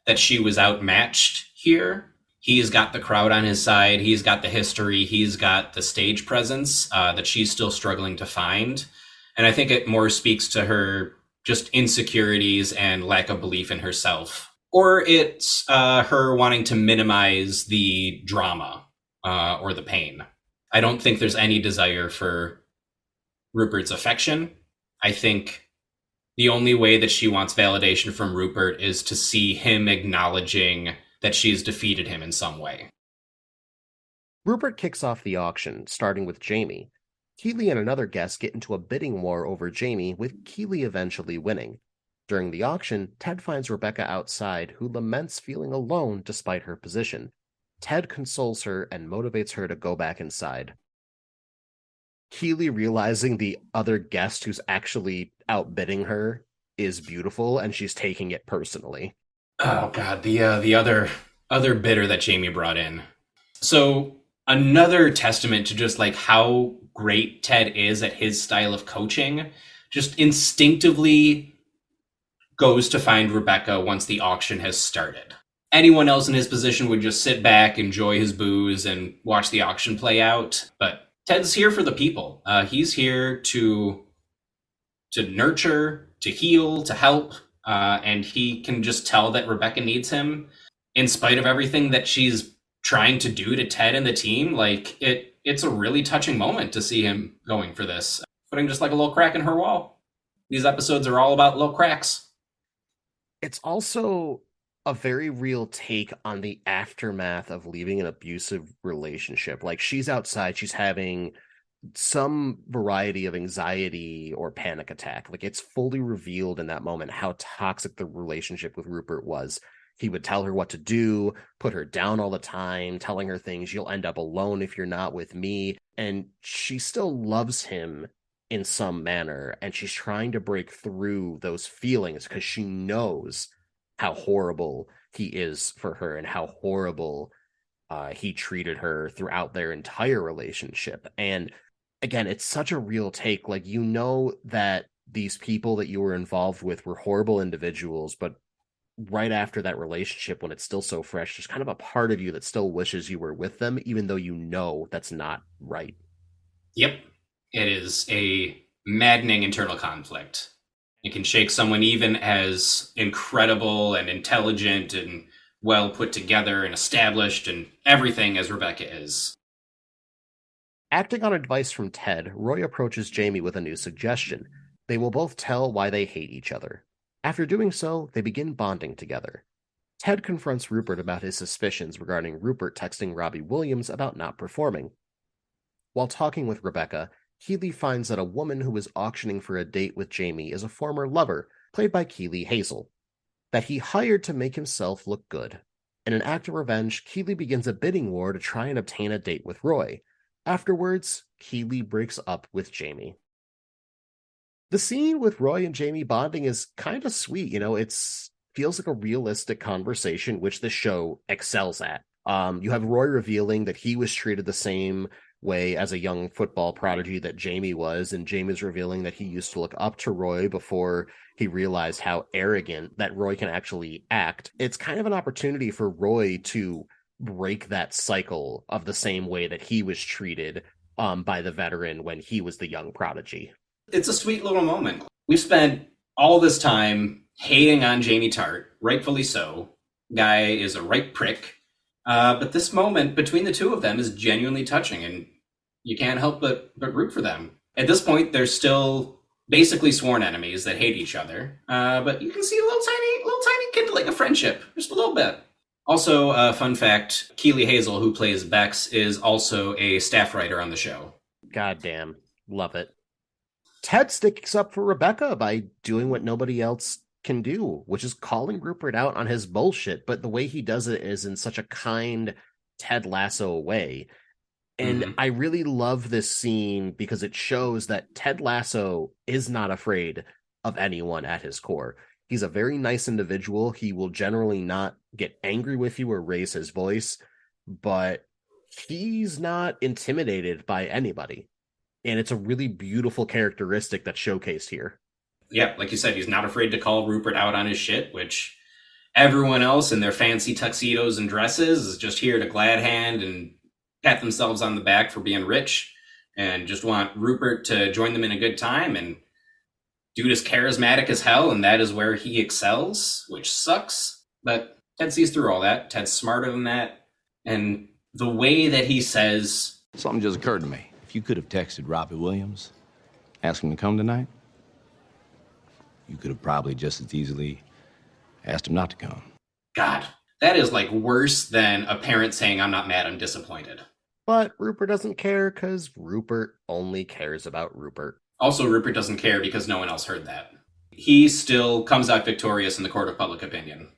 that she was outmatched here. He's got the crowd on his side. He's got the history. He's got the stage presence that she's still struggling to find. And I think it more speaks to her just insecurities and lack of belief in herself. Or it's her wanting to minimize the drama or the pain. I don't think there's any desire for Rupert's affection. I think the only way that she wants validation from Rupert is to see him acknowledging that she's defeated him in some way. Rupert kicks off the auction, starting with Jamie. Keeley and another guest get into a bidding war over Jamie, with Keeley eventually winning. During the auction, Ted finds Rebecca outside, who laments feeling alone despite her position. Ted consoles her and motivates her to go back inside. Keeley realizing the other guest who's actually outbidding her is beautiful, and she's taking it personally. Oh god, the other bidder that Jamie brought in. So another testament to just like how great Ted is at his style of coaching, just instinctively goes to find Rebecca once the auction has started. Anyone else in his position would just sit back, enjoy his booze, and watch the auction play out. But Ted's here for the people. He's here to nurture, to heal, to help, and he can just tell that Rebecca needs him in spite of everything that she's trying to do to Ted and the team. Like it's a really touching moment to see him going for this, putting just like a little crack in her wall. These episodes are all about little cracks. It's also a very real take on the aftermath of leaving an abusive relationship. Like she's outside, she's having some variety of anxiety or panic attack. Like it's fully revealed in that moment how toxic the relationship with Rupert was. He would tell her what to do, put her down all the time, telling her things, you'll end up alone if you're not with me. And she still loves him in some manner, and she's trying to break through those feelings because she knows how horrible he is for her and how horrible he treated her throughout their entire relationship. And again, it's such a real take. Like, you know that these people that you were involved with were horrible individuals, but right after that relationship, when it's still so fresh, there's kind of a part of you that still wishes you were with them, even though you know that's not right. Yep. It is a maddening internal conflict. It can shake someone even as incredible and intelligent and well put together and established and everything as Rebecca is. Acting on advice from Ted, Roy approaches Jamie with a new suggestion. They will both tell why they hate each other. After doing so, they begin bonding together. Ted confronts Rupert about his suspicions regarding Rupert texting Robbie Williams about not performing. While talking with Rebecca, Keeley finds that a woman who was auctioning for a date with Jamie is a former lover, played by Keeley Hazel, that he hired to make himself look good. In an act of revenge, Keeley begins a bidding war to try and obtain a date with Roy. Afterwards, Keeley breaks up with Jamie. The scene with Roy and Jamie bonding is kind of sweet. You know, it's feels like a realistic conversation, which the show excels at. You have Roy revealing that he was treated the same way as a young football prodigy that Jamie was, and Jamie's revealing that he used to look up to Roy before he realized how arrogant that Roy can actually act. It's kind of an opportunity for Roy to break that cycle of the same way that he was treated by the veteran when he was the young prodigy. It's a sweet little moment. We've spent all this time hating on Jamie Tart, rightfully so. Guy is a right prick. But this moment between the two of them is genuinely touching, and you can't help but root for them. At this point, they're still basically sworn enemies that hate each other. But you can see a little tiny kindling of friendship, just a little bit. Also, fun fact, Keeley Hazel, who plays Bex, is also a staff writer on the show. Goddamn. Love it. Ted sticks up for Rebecca by doing what nobody else can do, which is calling Rupert out on his bullshit. But the way he does it is in such a kind Ted Lasso way. And Hmm. I really love this scene because it shows that Ted Lasso is not afraid of anyone at his core. He's a very nice individual. He will generally not get angry with you or raise his voice, but he's not intimidated by anybody. And it's a really beautiful characteristic that's showcased here. Yeah, like you said, he's not afraid to call Rupert out on his shit, which everyone else in their fancy tuxedos and dresses is just here to glad hand and pat themselves on the back for being rich and just want Rupert to join them in a good time. And dude is charismatic as hell, and that is where he excels, which sucks. But Ted sees through all that. Ted's smarter than that. And the way that he says, Something just occurred to me. If you could have texted Robbie Williams, asked him to come tonight, you could have probably just as easily asked him not to come. God, that is like worse than a parent saying, I'm not mad, I'm disappointed. But Rupert doesn't care because Rupert only cares about Rupert. Also, Rupert doesn't care because no one else heard that. He still comes out victorious in the court of public opinion.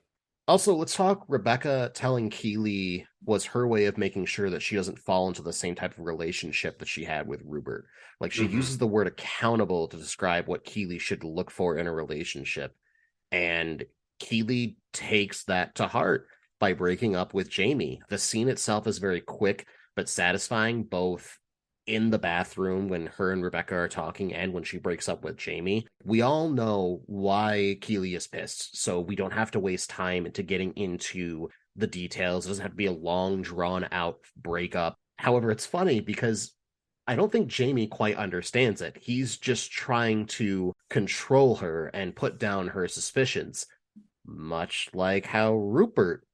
Also, let's talk Rebecca telling Keeley was her way of making sure that she doesn't fall into the same type of relationship that she had with Rupert. Like, she uses the word accountable to describe what Keeley should look for in a relationship. And Keeley takes that to heart by breaking up with Jamie. The scene itself is very quick but satisfying, both in the bathroom when her and Rebecca are talking and when she breaks up with Jamie. We all know why Keeley is pissed, so we don't have to waste time into getting into the details. It doesn't have to be a long, drawn out breakup. However, it's funny because I don't think Jamie quite understands it. He's just trying to control her and put down her suspicions, much like how Rupert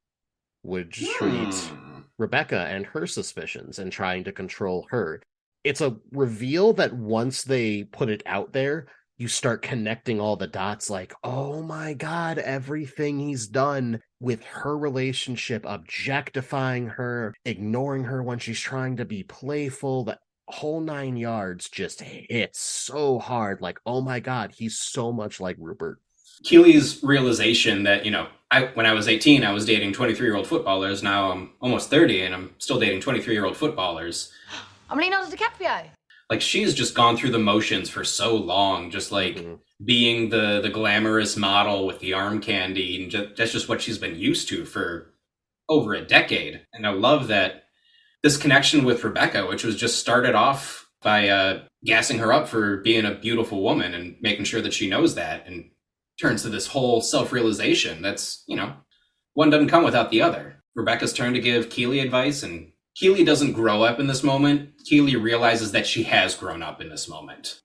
would treat Rebecca and her suspicions and trying to control her. It's a reveal that once they put it out there, you start connecting all the dots like, oh my God, everything he's done with her relationship, objectifying her, ignoring her when she's trying to be playful, the whole 9 yards just hits so hard. Like, oh my God, he's so much like Rupert. Keeley's realization that, when I was 18, I was dating 23-year-old footballers. Now I'm almost 30 and I'm still dating 23-year-old footballers. I'm Leonardo DiCaprio. Like, she's just gone through the motions for so long, just like being the glamorous model with the arm candy. And that's just what she's been used to for over a decade. And I love that this connection with Rebecca, which was just started off by gassing her up for being a beautiful woman and making sure that she knows that, and turns to this whole self-realization that's, one doesn't come without the other. Rebecca's turn to give Keeley advice, and Keeley doesn't grow up in this moment. Keeley realizes that she has grown up in this moment.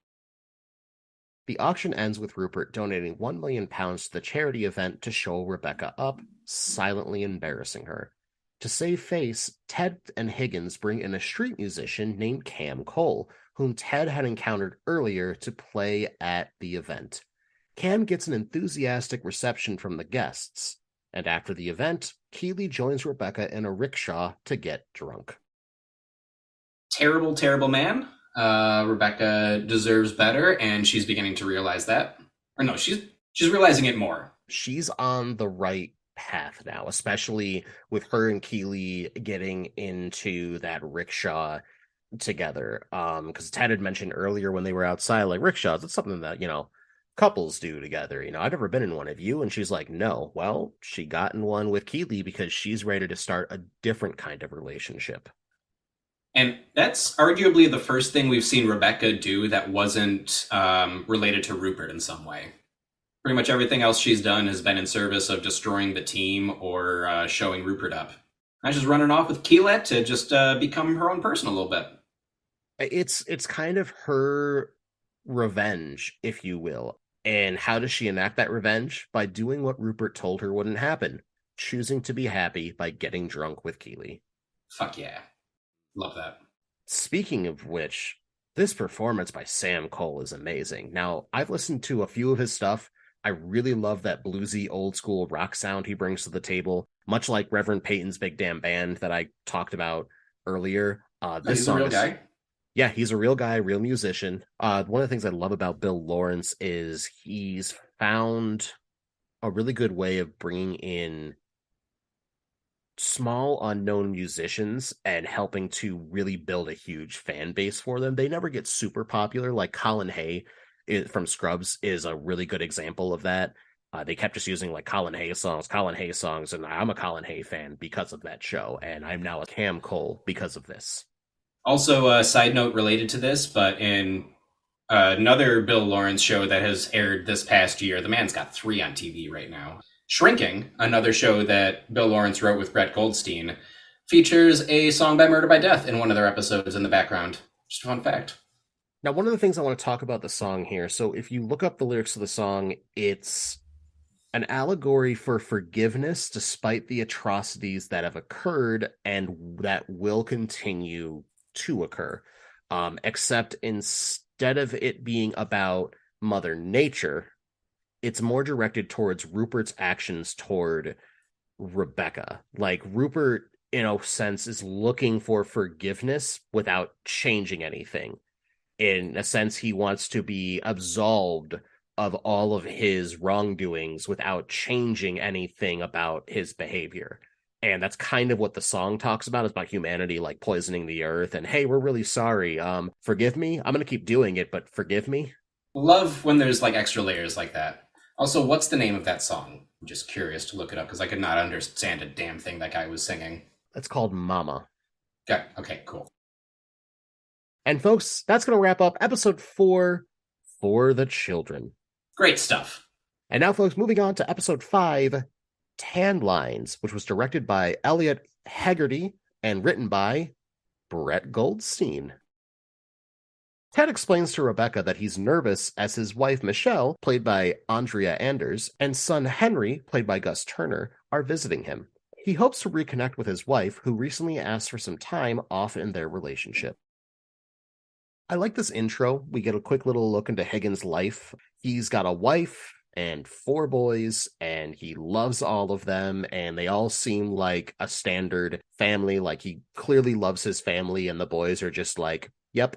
The auction ends with Rupert donating £1 million to the charity event to show Rebecca up, silently embarrassing her. To save face, Ted and Higgins bring in a street musician named Cam Cole, whom Ted had encountered earlier to play at the event. Cam gets an enthusiastic reception from the guests, and after the event, Keeley joins Rebecca in a rickshaw to get drunk. Terrible, terrible man. Rebecca deserves better, and she's beginning to realize that. Or no, she's realizing it more. She's on the right path now, especially with her and Keeley getting into that rickshaw together. Because Ted had mentioned earlier when they were outside, like, rickshaws, it's something that, couples do together. I've never been in one. Of you? And she's like, no. Well, she got in one with Keeley because she's ready to start a different kind of relationship. And that's arguably the first thing we've seen Rebecca do that wasn't related to Rupert in some way. Pretty much everything else she's done has been in service of destroying the team or showing Rupert up. Now she's running off with Keelet to just become her own person a little bit. It's kind of her revenge, if you will. And how does she enact that revenge? By doing what Rupert told her wouldn't happen. Choosing to be happy by getting drunk with Keeley. Fuck yeah. Love that. Speaking of which, this performance by Sam Cole is amazing. Now, I've listened to a few of his stuff. I really love that bluesy, old school rock sound he brings to the table, much like Reverend Peyton's Big Damn Band that I talked about earlier. This He's song a real is... guy. Yeah, he's a real guy, real musician. One of the things I love about Bill Lawrence is he's found a really good way of bringing in small unknown musicians and helping to really build a huge fan base for them. They never get super popular. Like Colin Hay from Scrubs is a really good example of that. They kept just using like Colin Hay songs, and I'm a Colin Hay fan because of that show, and I'm now a Cam Cole because of this. Also, a side note related to this, but in another Bill Lawrence show that has aired this past year, the man's got 3 on TV right now. Shrinking, another show that Bill Lawrence wrote with Brett Goldstein, features a song by Murder by Death in one of their episodes in the background. Just a fun fact. Now, one of the things I want to talk about the song here. So, if you look up the lyrics of the song, it's an allegory for forgiveness despite the atrocities that have occurred and that will continue to occur. Except instead of it being about Mother Nature, it's more directed towards Rupert's actions toward Rebecca. Like Rupert, in a sense, is looking for forgiveness without changing anything. In a sense, he wants to be absolved of all of his wrongdoings without changing anything about his behavior. And that's kind of what the song talks about, is about humanity like poisoning the earth and hey, we're really sorry. Forgive me. I'm gonna keep doing it, but forgive me. Love when there's like extra layers like that. Also, what's the name of that song? I'm just curious to look it up because I could not understand a damn thing that guy was singing. That's called Mama. Okay, cool. And folks, that's going to wrap up episode 4 for the children. Great stuff. And now, folks, moving on to episode 5, Tan Lines, which was directed by Elliot Hegarty and written by Brett Goldstein. Ted explains to Rebecca that he's nervous as his wife Michelle, played by Andrea Anders, and son Henry, played by Gus Turner, are visiting him. He hopes to reconnect with his wife, who recently asked for some time off in their relationship. I like this intro. We get a quick little look into Higgins' life. He's got a wife and 4 boys, and he loves all of them, and they all seem like a standard family. Like, he clearly loves his family, and the boys are just like, yep.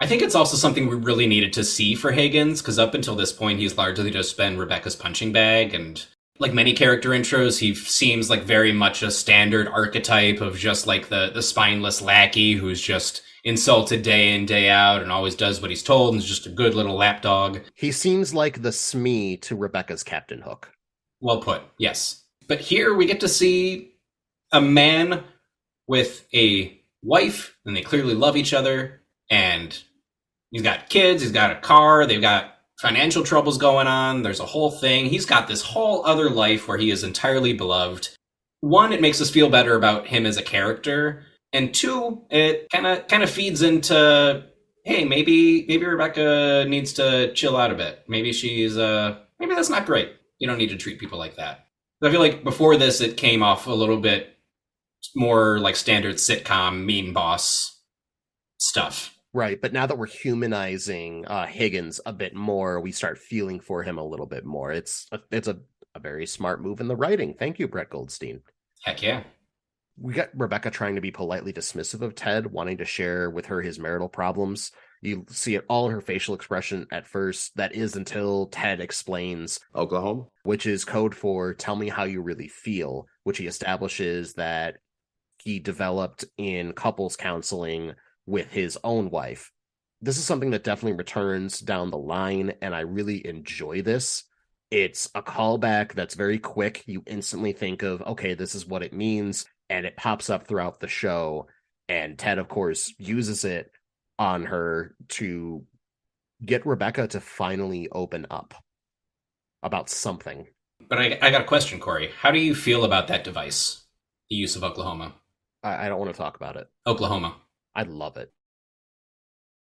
I think it's also something we really needed to see for Higgins, because up until this point, he's largely just been Rebecca's punching bag, and like many character intros, he seems like very much a standard archetype of just like the spineless lackey who's just insulted day in, day out, and always does what he's told, and is just a good little lapdog. He seems like the Smee to Rebecca's Captain Hook. Well put, yes. But here we get to see a man with a wife, and they clearly love each other, and he's got kids, he's got a car, they've got financial troubles going on, there's a whole thing. He's got this whole other life where he is entirely beloved. 1, it makes us feel better about him as a character, and 2, it kind of feeds into, hey, maybe Rebecca needs to chill out a bit. Maybe she's maybe that's not great. You don't need to treat people like that. I feel like before this, it came off a little bit more like standard sitcom mean boss stuff. Right, but now that we're humanizing Higgins a bit more, we start feeling for him a little bit more. It's a very smart move in the writing. Thank you, Brett Goldstein. Heck yeah. We got Rebecca trying to be politely dismissive of Ted, wanting to share with her his marital problems. You see it all in her facial expression at first. That is until Ted explains Oklahoma, which is code for tell me how you really feel, which he establishes that he developed in couples counseling with his own wife. This is something that definitely returns down the line, and I really enjoy this. It's a callback that's very quick. You instantly think of, okay, this is what it means, and it pops up throughout the show. And Ted, of course, uses it on her to get Rebecca to finally open up about something. But I got a question, Corey. How do you feel about that device, the use of Oklahoma? I don't want to talk about it. Oklahoma. I love it.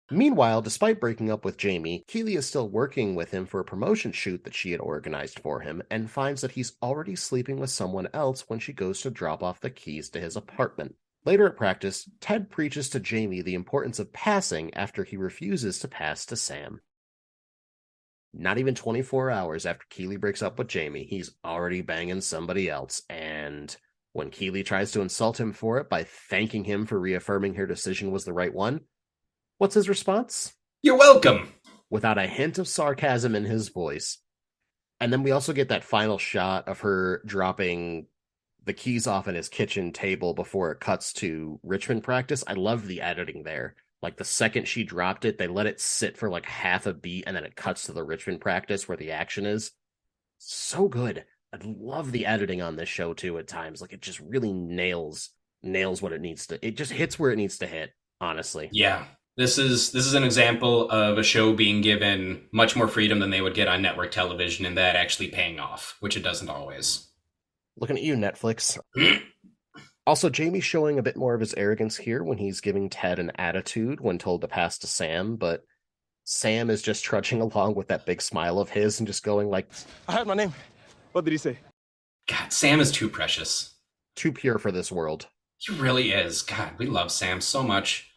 Meanwhile, despite breaking up with Jamie, Keeley is still working with him for a promotion shoot that she had organized for him and finds that he's already sleeping with someone else when she goes to drop off the keys to his apartment. Later at practice, Ted preaches to Jamie the importance of passing after he refuses to pass to Sam. Not even 24 hours after Keeley breaks up with Jamie, he's already banging somebody else, and when Keeley tries to insult him for it by thanking him for reaffirming her decision was the right one, What's his response? You're welcome. Without a hint of sarcasm in his voice. And then we also get that final shot of her dropping the keys off at his kitchen table before it cuts to Richmond practice. I love the editing there. Like the second she dropped it, they let it sit for like half a beat and then it cuts to the Richmond practice where the action is. So good. I love the editing on this show too at times. Like it just really nails what it needs to. It just hits where it needs to hit, honestly. Yeah. This is an example of a show being given much more freedom than they would get on network television, and that actually paying off, which it doesn't always. Looking at you, Netflix. Also, Jamie's showing a bit more of his arrogance here when he's giving Ted an attitude when told to pass to Sam, but Sam is just trudging along with that big smile of his and just going like, I heard my name. What did he say? God, Sam is too precious. too pure for this world. He really is. God, we love Sam so much.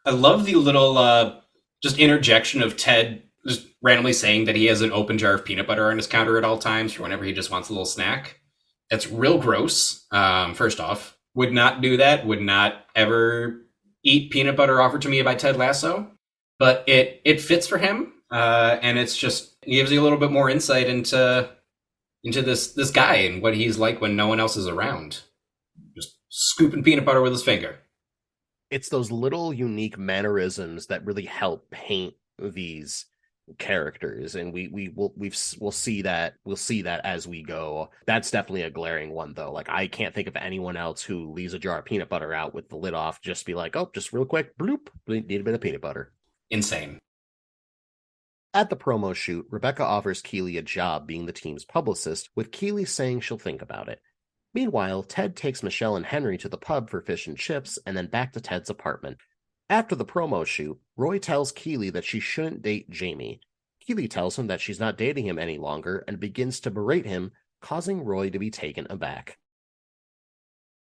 I love the little just interjection of Ted just randomly saying that he has an open jar of peanut butter on his counter at all times for whenever he just wants a little snack. That's real gross. First off, would not do that. Would not ever eat peanut butter offered to me by Ted Lasso. But it fits for him, and it's just it gives you a little bit more insight into this guy and what he's like when no one else is around. Just scooping peanut butter with his finger. It's those little unique mannerisms that really help paint these characters, and we'll see that as we go. That's definitely a glaring one though. Like I can't think of anyone else who leaves a jar of peanut butter out with the lid off, just be like, oh, just real quick, bloop, need a bit of peanut butter. Insane. At the promo shoot, Rebecca offers Keeley a job being the team's publicist, with Keeley saying she'll think about it. Meanwhile, Ted takes Michelle and Henry to the pub for fish and chips and then back to Ted's apartment. After the promo shoot, Roy tells Keeley that she shouldn't date Jamie. Keeley tells him that she's not dating him any longer and begins to berate him, causing Roy to be taken aback.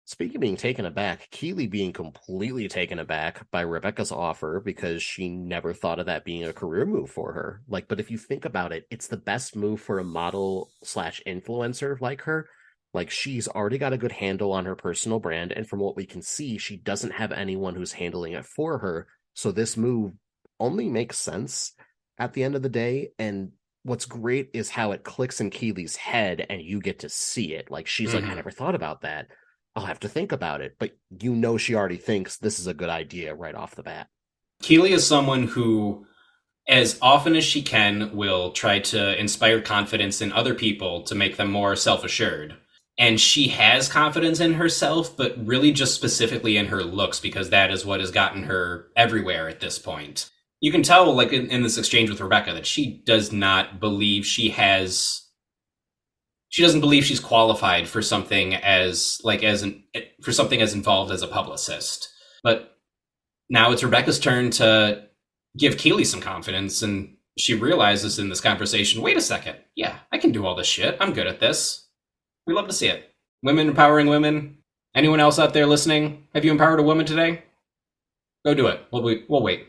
Speaking of being taken aback, Keeley being completely taken aback by Rebecca's offer because she never thought of that being a career move for her. Like, but if you think about it, it's the best move for a model slash influencer like her. Like, she's already got a good handle on her personal brand, and from what we can see, she doesn't have anyone who's handling it for her. So this move only makes sense at the end of the day. And what's great is how it clicks in Keeley's head and you get to see it. Like, she's like, I never thought about that. I'll have to think about it. But you know she already thinks this is a good idea right off the bat. Keeley is someone who, as often as she can, will try to inspire confidence in other people to make them more self-assured. And she has confidence in herself, but really just specifically in her looks, because that is what has gotten her everywhere at this point. You can tell, like in this exchange with Rebecca, that she does not believe she doesn't believe she's qualified for something as involved as a publicist. But now it's Rebecca's turn to give Keeley some confidence, and she realizes in this conversation, wait a second, yeah, I can do all this shit. I'm good at this. We love to see it. Women empowering women. Anyone else out there listening? Have you empowered a woman today? Go do it. We'll wait.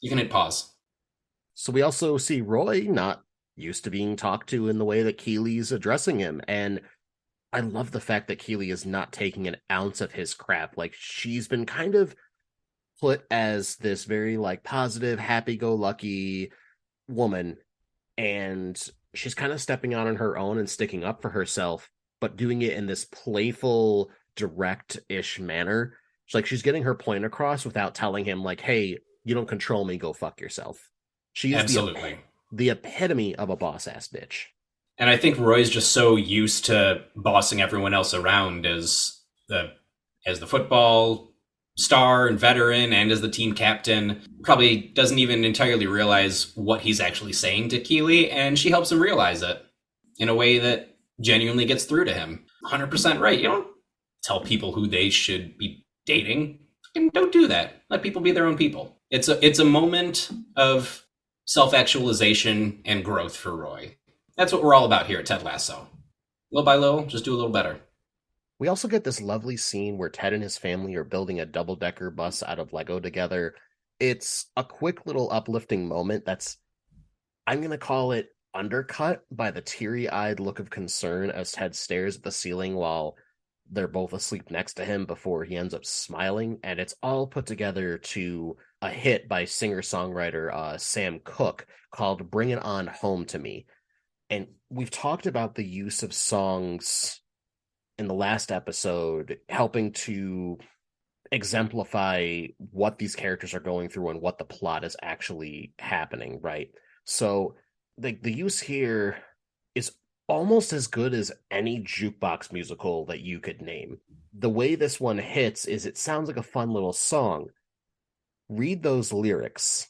You can hit pause. So we also see Roy not used to being talked to in the way that Keeley's addressing him. And I love the fact that Keeley is not taking an ounce of his crap. Like, she's been kind of put as this very like positive, happy-go-lucky woman, and she's kind of stepping out on her own and sticking up for herself, but doing it in this playful, direct-ish manner. It's like she's getting her point across without telling him like, hey, you don't control me, go fuck yourself. She is Absolutely the epitome of a boss-ass bitch. And I think Roy's just so used to bossing everyone else around as the football star and veteran and as the team captain, probably doesn't even entirely realize what he's actually saying to Keeley, and she helps him realize it in a way that genuinely gets through to him. 100% right. You don't tell people who they should be dating. And don't do that. Let people be their own people. It's a moment of self-actualization and growth for Roy. That's what we're all about here at Ted Lasso. Little by little, just do a little better. We also get this lovely scene where Ted and his family are building a double-decker bus out of Lego together. It's a quick little uplifting moment that's, I'm going to call it undercut by the teary-eyed look of concern as Ted stares at the ceiling while they're both asleep next to him before he ends up smiling. And it's all put together to a hit by singer-songwriter Sam Cooke called Bring It On Home to Me. And we've talked about the use of songs in the last episode helping to exemplify what these characters are going through and what the plot is actually happening, right? So the use here is almost as good as any jukebox musical that you could name. The way this one hits is it sounds like a fun little song. Read those lyrics.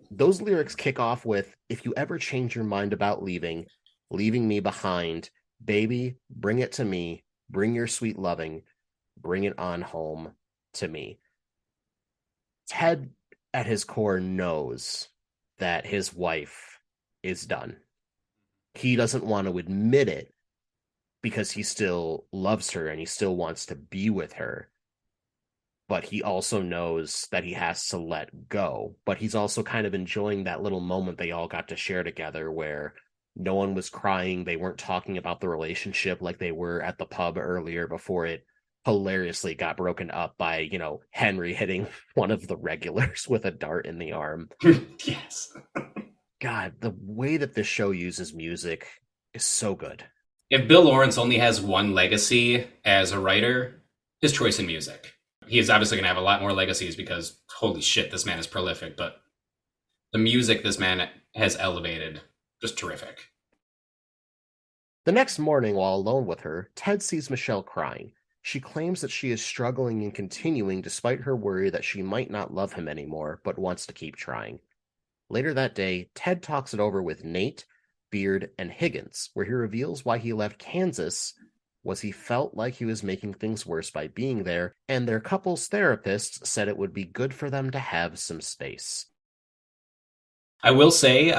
Those lyrics kick off with, if you ever change your mind about leaving me behind, baby, bring it to me, bring your sweet loving, bring it on home to me. Ted, at his core, knows that his wife is done. He doesn't want to admit it because he still loves her and he still wants to be with her. But he also knows that he has to let go. But he's also kind of enjoying that little moment they all got to share together where no one was crying. They weren't talking about the relationship like they were at the pub earlier before it hilariously got broken up by, Henry hitting one of the regulars with a dart in the arm. Yes. God, the way that this show uses music is so good. If Bill Lawrence only has one legacy as a writer, his choice in music. He is obviously going to have a lot more legacies because, holy shit, this man is prolific, but the music this man has elevated, just terrific. The next morning, while alone with her, Ted sees Michelle crying. She claims that she is struggling and continuing despite her worry that she might not love him anymore, but wants to keep trying. Later that day, Ted talks it over with Nate, Beard, and Higgins, where he reveals why he left Kansas was he felt like he was making things worse by being there, and their couple's therapist said it would be good for them to have some space. I will say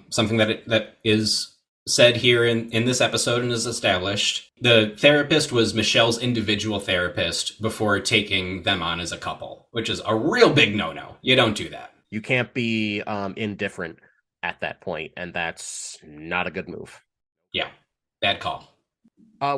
something that is said here in this episode and is established. The therapist was Michelle's individual therapist before taking them on as a couple, which is a real big no-no. You don't do that. You can't be indifferent at that point, and that's not a good move. Yeah, bad call.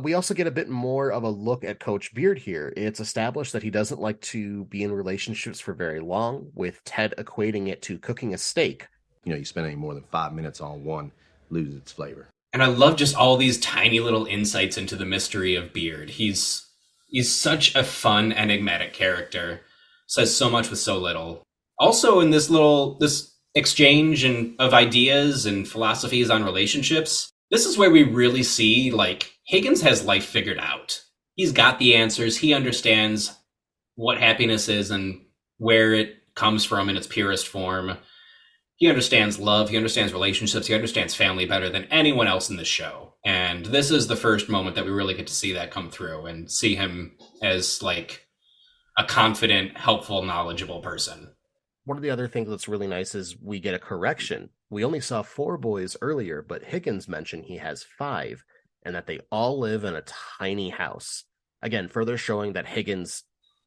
We also get a bit more of a look at Coach Beard here. It's established that he doesn't like to be in relationships for very long, with Ted equating it to cooking a steak. You spend any more than 5 minutes on one, loses its flavor. And I love just all these tiny little insights into the mystery of Beard. He's such a fun, enigmatic character. Says so much with so little. Also in this exchange of ideas and philosophies on relationships, this is where we really see, Higgins has life figured out. He's got the answers. He understands what happiness is and where it comes from in its purest form. He understands love. He understands relationships. He understands family better than anyone else in the show. And this is the first moment that we really get to see that come through and see him as, a confident, helpful, knowledgeable person. One of the other things that's really nice is we get a correction. We only saw 4 boys earlier, but Higgins mentioned he has 5, and that they all live in a tiny house. Again, further showing that Higgins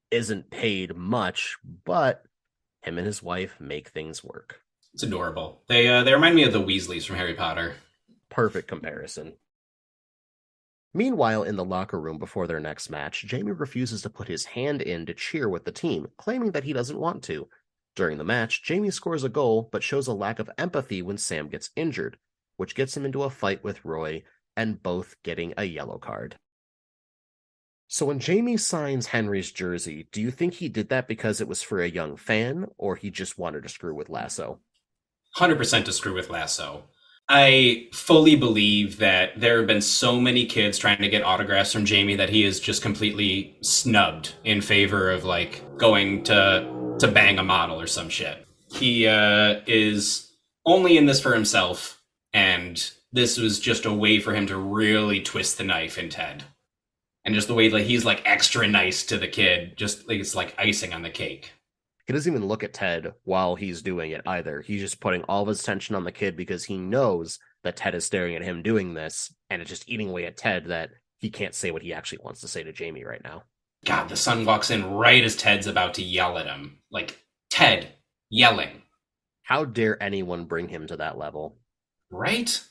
isn't paid much, but him and his wife make things work. It's adorable. They remind me of the Weasleys from Harry Potter. Perfect comparison. Meanwhile, in the locker room before their next match, Jamie refuses to put his hand in to cheer with the team, claiming that he doesn't want to. During the match, Jamie scores a goal, but shows a lack of empathy when Sam gets injured, which gets him into a fight with Roy, and both getting a yellow card. So when Jamie signs Henry's jersey, do you think he did that because it was for a young fan, or he just wanted to screw with Lasso? 100% to screw with Lasso. I fully believe that there have been so many kids trying to get autographs from Jamie that he is just completely snubbed in favor of going to bang a model or some shit. He is only in this for himself, and this was just a way for him to really twist the knife in Ted. And just the way that he's extra nice to the kid, just it's like icing on the cake. He doesn't even look at Ted while he's doing it either. He's just putting all of his attention on the kid because he knows that Ted is staring at him doing this, and it's just eating away at Ted that he can't say what he actually wants to say to Jamie right now. God, the son walks in right as Ted's about to yell at him. Ted yelling. How dare anyone bring him to that level? Right?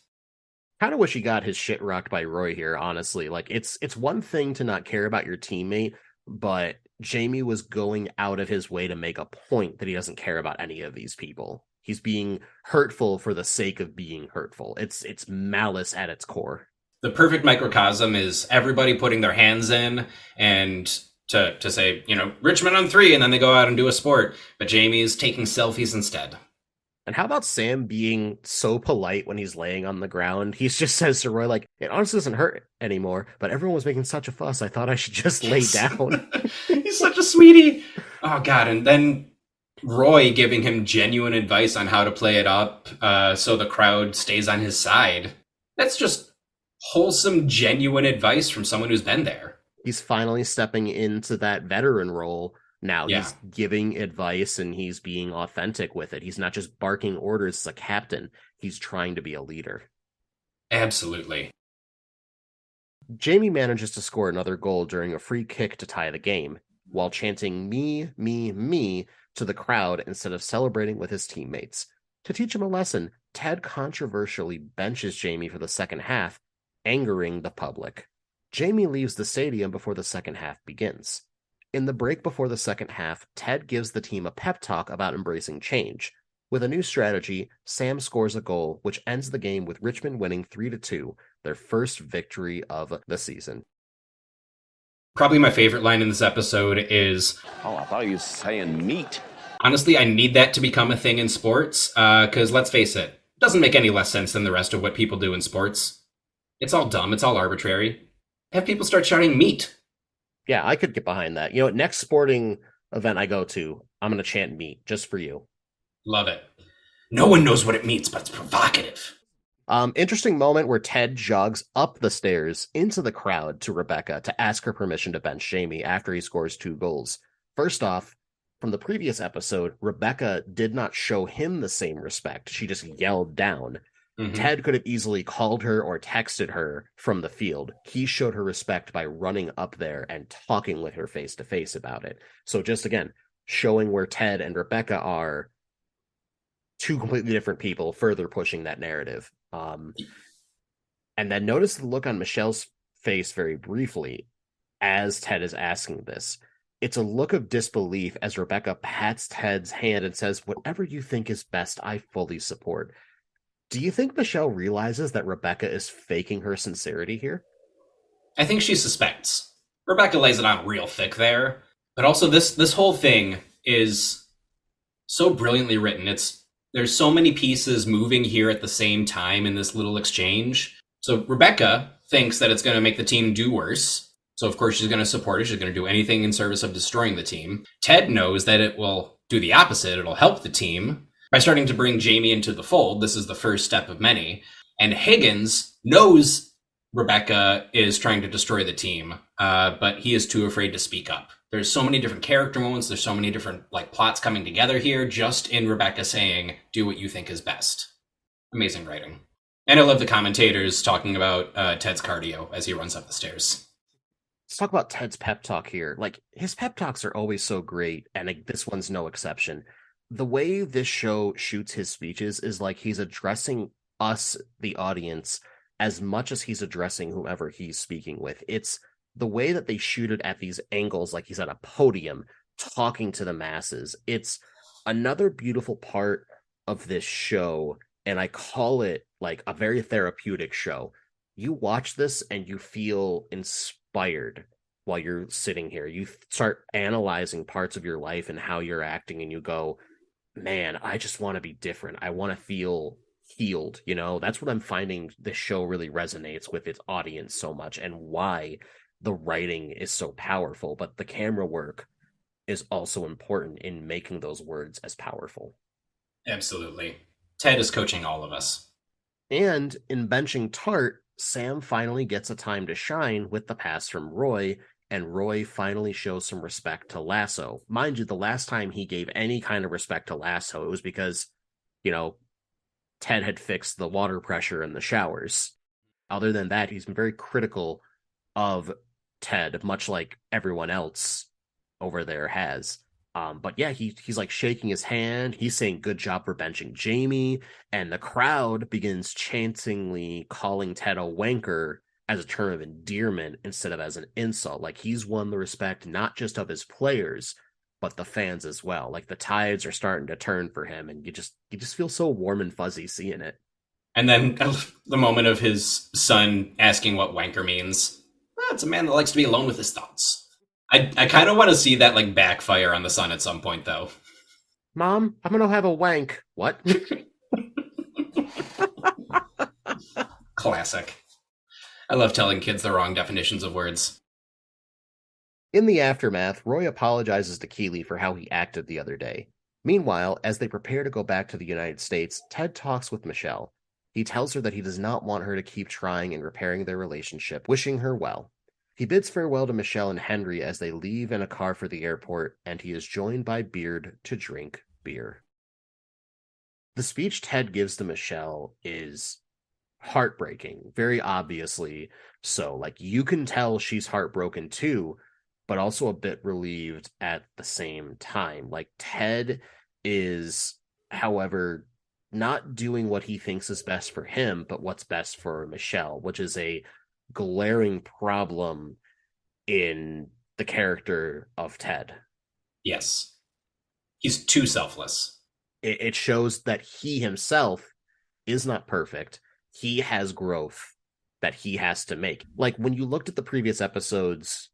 Kind of wish he got his shit rocked by Roy here, honestly. It's one thing to not care about your teammate, but Jamie was going out of his way to make a point that he doesn't care about any of these people. He's being hurtful for the sake of being hurtful. It's malice at its core. The perfect microcosm is everybody putting their hands in and to say, Richmond on 3, and then they go out and do a sport. But Jamie's taking selfies instead. And how about Sam being so polite when he's laying on the ground? He just says to Roy, like, it honestly doesn't hurt anymore, but everyone was making such a fuss, I thought I should just lay down. He's such a sweetie. Oh, God. And then Roy giving him genuine advice on how to play it up so the crowd stays on his side. That's just wholesome, genuine advice from someone who's been there. He's finally stepping into that veteran role now. Yeah. He's giving advice and he's being authentic with it. He's not just barking orders as a captain. He's trying to be a leader. Absolutely. Jamie manages to score another goal during a free kick to tie the game, while chanting me, me, me to the crowd instead of celebrating with his teammates. To teach him a lesson, Ted controversially benches Jamie for the second half, angering the public. Jamie leaves the stadium before the second half begins. In the break before the second half, Ted gives the team a pep talk about embracing change. With a new strategy, Sam scores a goal, which ends the game with Richmond winning 3-2, their first victory of the season. Probably my favorite line in this episode is, Oh, I thought you were saying meat. honestly, I need that to become a thing in sports, because let's face it doesn't make any less sense than the rest of what people do in sports. It's all dumb. It's all arbitrary. Have people start shouting meat. Yeah, I could get behind that. Next sporting event I go to, I'm going to chant meat just for you. Love it. No one knows what it means, but it's provocative. Interesting moment where Ted jogs up the stairs into the crowd to Rebecca to ask her permission to bench Jamie after he scores 2 goals. First off, from the previous episode, Rebecca did not show him the same respect. She just yelled down. Mm-hmm. Ted could have easily called her or texted her from the field. He showed her respect by running up there and talking with her face to face about it. So just again, showing where Ted and Rebecca are two completely different people, further pushing that narrative. And then notice the look on Michelle's face very briefly as Ted is asking this. It's a look of disbelief as Rebecca pats Ted's hand and says, whatever you think is best, I fully support. Do you think Michelle realizes that Rebecca is faking her sincerity here? I think she suspects. Rebecca lays it on real thick there. But also this whole thing is so brilliantly written. There's so many pieces moving here at the same time in this little exchange. So Rebecca thinks that it's going to make the team do worse. So of course she's going to support it. She's going to do anything in service of destroying the team. Ted knows that it will do the opposite. It'll help the team. By starting to bring Jamie into the fold, this is the first step of many. And Higgins knows Rebecca is trying to destroy the team, but he is too afraid to speak up. There's so many different character moments. There's so many different plots coming together here, just in Rebecca saying, do what you think is best. Amazing writing. And I love the commentators talking about Ted's cardio as he runs up the stairs. Let's talk about Ted's pep talk here. His pep talks are always so great, and this one's no exception. The way this show shoots his speeches is like he's addressing us, the audience, as much as he's addressing whomever he's speaking with. It's the way that they shoot it at these angles, like he's at a podium talking to the masses. It's another beautiful part of this show, and I call it a very therapeutic show. You watch this and you feel inspired while you're sitting here. You start analyzing parts of your life and how you're acting, and you go, man, I just want to be different. I want to feel healed. That's what I'm finding this show really resonates with its audience so much, and why the writing is so powerful, but the camera work is also important in making those words as powerful. Absolutely. Ted is coaching all of us. And in benching Tart, Sam finally gets a time to shine with the pass from Roy, and Roy finally shows some respect to Lasso. Mind you, the last time he gave any kind of respect to Lasso, it was because, Ted had fixed the water pressure in the showers. Other than that, he's been very critical of Ted, much like everyone else over there has. But yeah, he's shaking his hand. He's saying good job for benching Jamie, and the crowd begins chantingly calling Ted a wanker as a term of endearment instead of as an insult. Like he's won the respect not just of his players, but the fans as well. Like the tides are starting to turn for him, and you just feel so warm and fuzzy seeing it. And then the moment of his son asking what wanker means. Well, it's a man that likes to be alone with his thoughts. I kind of want to see that like backfire on the son at some point, though. Mom, I'm gonna have a wank. What? Classic. I love telling kids the wrong definitions of words. In the aftermath, Roy apologizes to Keeley for how he acted the other day. Meanwhile, as they prepare to go back to the United States, Ted talks with Michelle. He tells her that he does not want her to keep trying and repairing their relationship, wishing her well. He bids farewell to Michelle and Henry as they leave in a car for the airport, and he is joined by Beard to drink beer. The speech Ted gives to Michelle is heartbreaking, very obviously so. Like, you can tell she's heartbroken too, but also a bit relieved at the same time. Like, Ted is, however, not doing what he thinks is best for him, but what's best for Michelle, which is a glaring problem in the character of Ted. Yes. He's too selfless. It shows that he himself is not perfect. He has growth that he has to make. Like, when you looked at the previous episodes,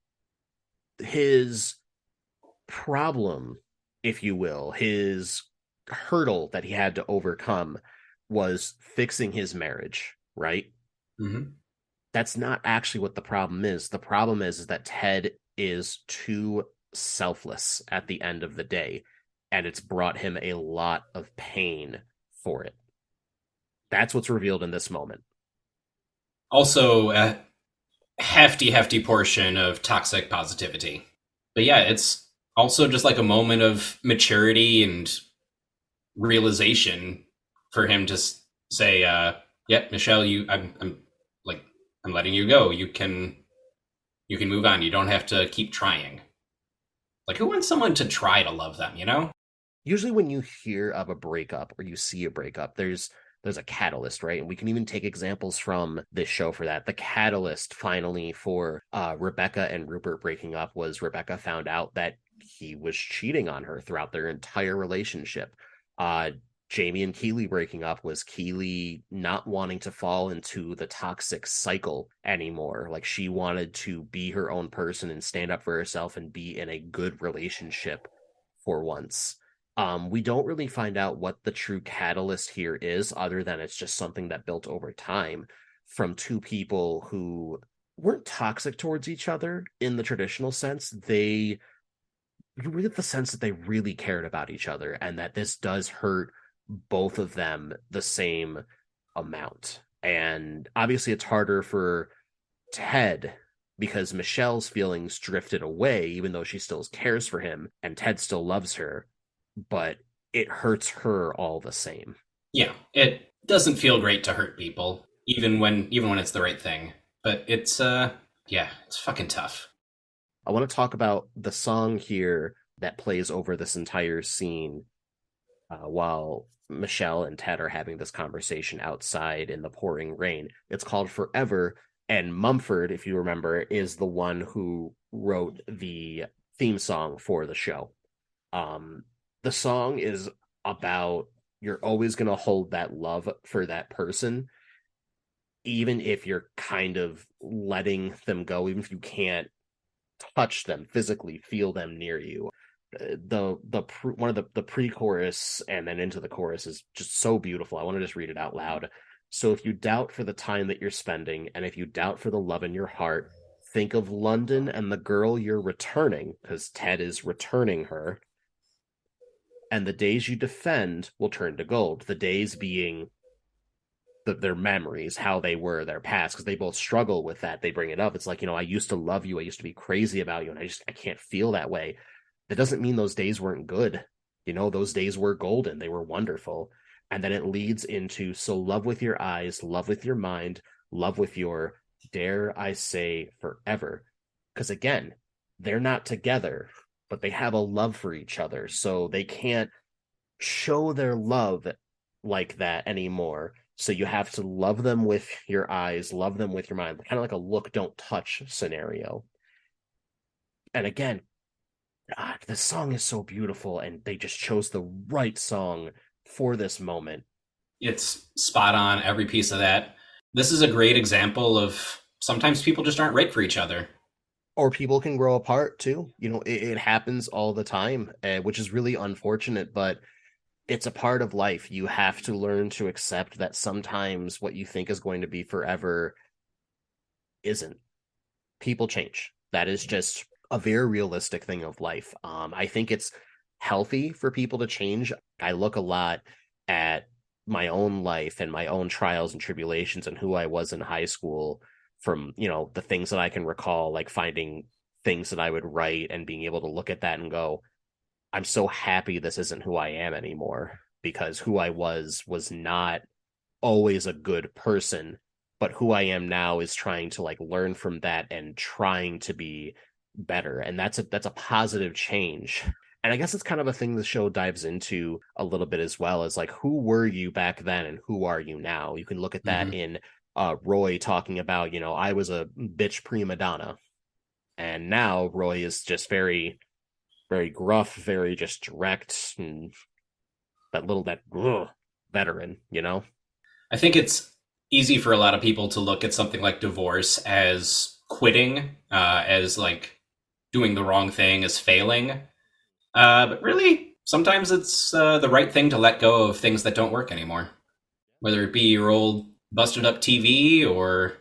his problem, if you will, his hurdle that he had to overcome was fixing his marriage, right? Mm-hmm. That's not actually what the problem is. The problem is that Ted is too selfless at the end of the day, and it's brought him a lot of pain for it. That's what's revealed in this moment. Also, a hefty portion of toxic positivity. But yeah, it's also just like a moment of maturity and realization for him to say, "Yeah, Michelle, I'm letting you go. You can move on. You don't have to keep trying." Like, who wants someone to try to love them? You know? Usually when you hear of a breakup or you see a breakup, there's a catalyst, right? And we can even take examples from this show for that. The catalyst finally for Rebecca and Rupert breaking up was Rebecca found out that he was cheating on her throughout their entire relationship. Jamie and Keeley breaking up was Keeley not wanting to fall into the toxic cycle anymore. Like, she wanted to be her own person and stand up for herself and be in a good relationship for once. We don't really find out what the true catalyst here is, other than it's just something that built over time from two people who weren't toxic towards each other in the traditional sense. You really get the sense that they really cared about each other, and that this does hurt both of them the same amount. And obviously it's harder for Ted because Michelle's feelings drifted away, even though she still cares for him and Ted still loves her, but it hurts her all the same. Yeah, it doesn't feel great to hurt people, even when it's the right thing. But it's it's fucking tough. I want to talk about the song here that plays over this entire scene while Michelle and Ted are having this conversation outside in the pouring rain. It's called Forever, and Mumford, if you remember, is the one who wrote the theme song for the show. The song is about you're always going to hold that love for that person, even if you're kind of letting them go, even if you can't touch them physically, feel them near you. One of the pre-chorus and then into the chorus is just so beautiful. I want to just read it out loud. So if you doubt for the time that you're spending, and if you doubt for the love in your heart, think of London and the girl you're returning, because Ted is returning her. And the days you defend will turn to gold. The days being their memories, how they were, their past, because they both struggle with that. They bring it up. It's like, I used to love you. I used to be crazy about you, and I can't feel that way. That doesn't mean those days weren't good. Those days were golden. They were wonderful. And then it leads into, so love with your eyes, love with your mind, love with your, dare I say, forever. Because again, they're not together, but they have a love for each other. So they can't show their love like that anymore. So you have to love them with your eyes, love them with your mind, kind of like a look, don't touch scenario. And again, God, this song is so beautiful, and they just chose the right song for this moment. It's spot on, every piece of that. This is a great example of sometimes people just aren't right for each other. Or people can grow apart too. It happens all the time, which is really unfortunate, but it's a part of life. You have to learn to accept that sometimes what you think is going to be forever isn't. People change. That is just a very realistic thing of life. I think it's healthy for people to change. I look a lot at my own life and my own trials and tribulations and who I was in high school from, the things that I can recall, like finding things that I would write and being able to look at that and go, I'm so happy this isn't who I am anymore, because who I was not always a good person, but who I am now is trying to like learn from that and trying to be better. And that's a positive change. And I guess it's kind of a thing the show dives into a little bit as well, as like, who were you back then and who are you now? You can look at that in Roy talking about, I was a bitch prima donna. And now Roy is just very, very gruff, very just direct, and that veteran. I think it's easy for a lot of people to look at something like divorce as quitting, as like doing the wrong thing, as failing. But really, sometimes it's the right thing to let go of things that don't work anymore, whether it be your old busted up TV or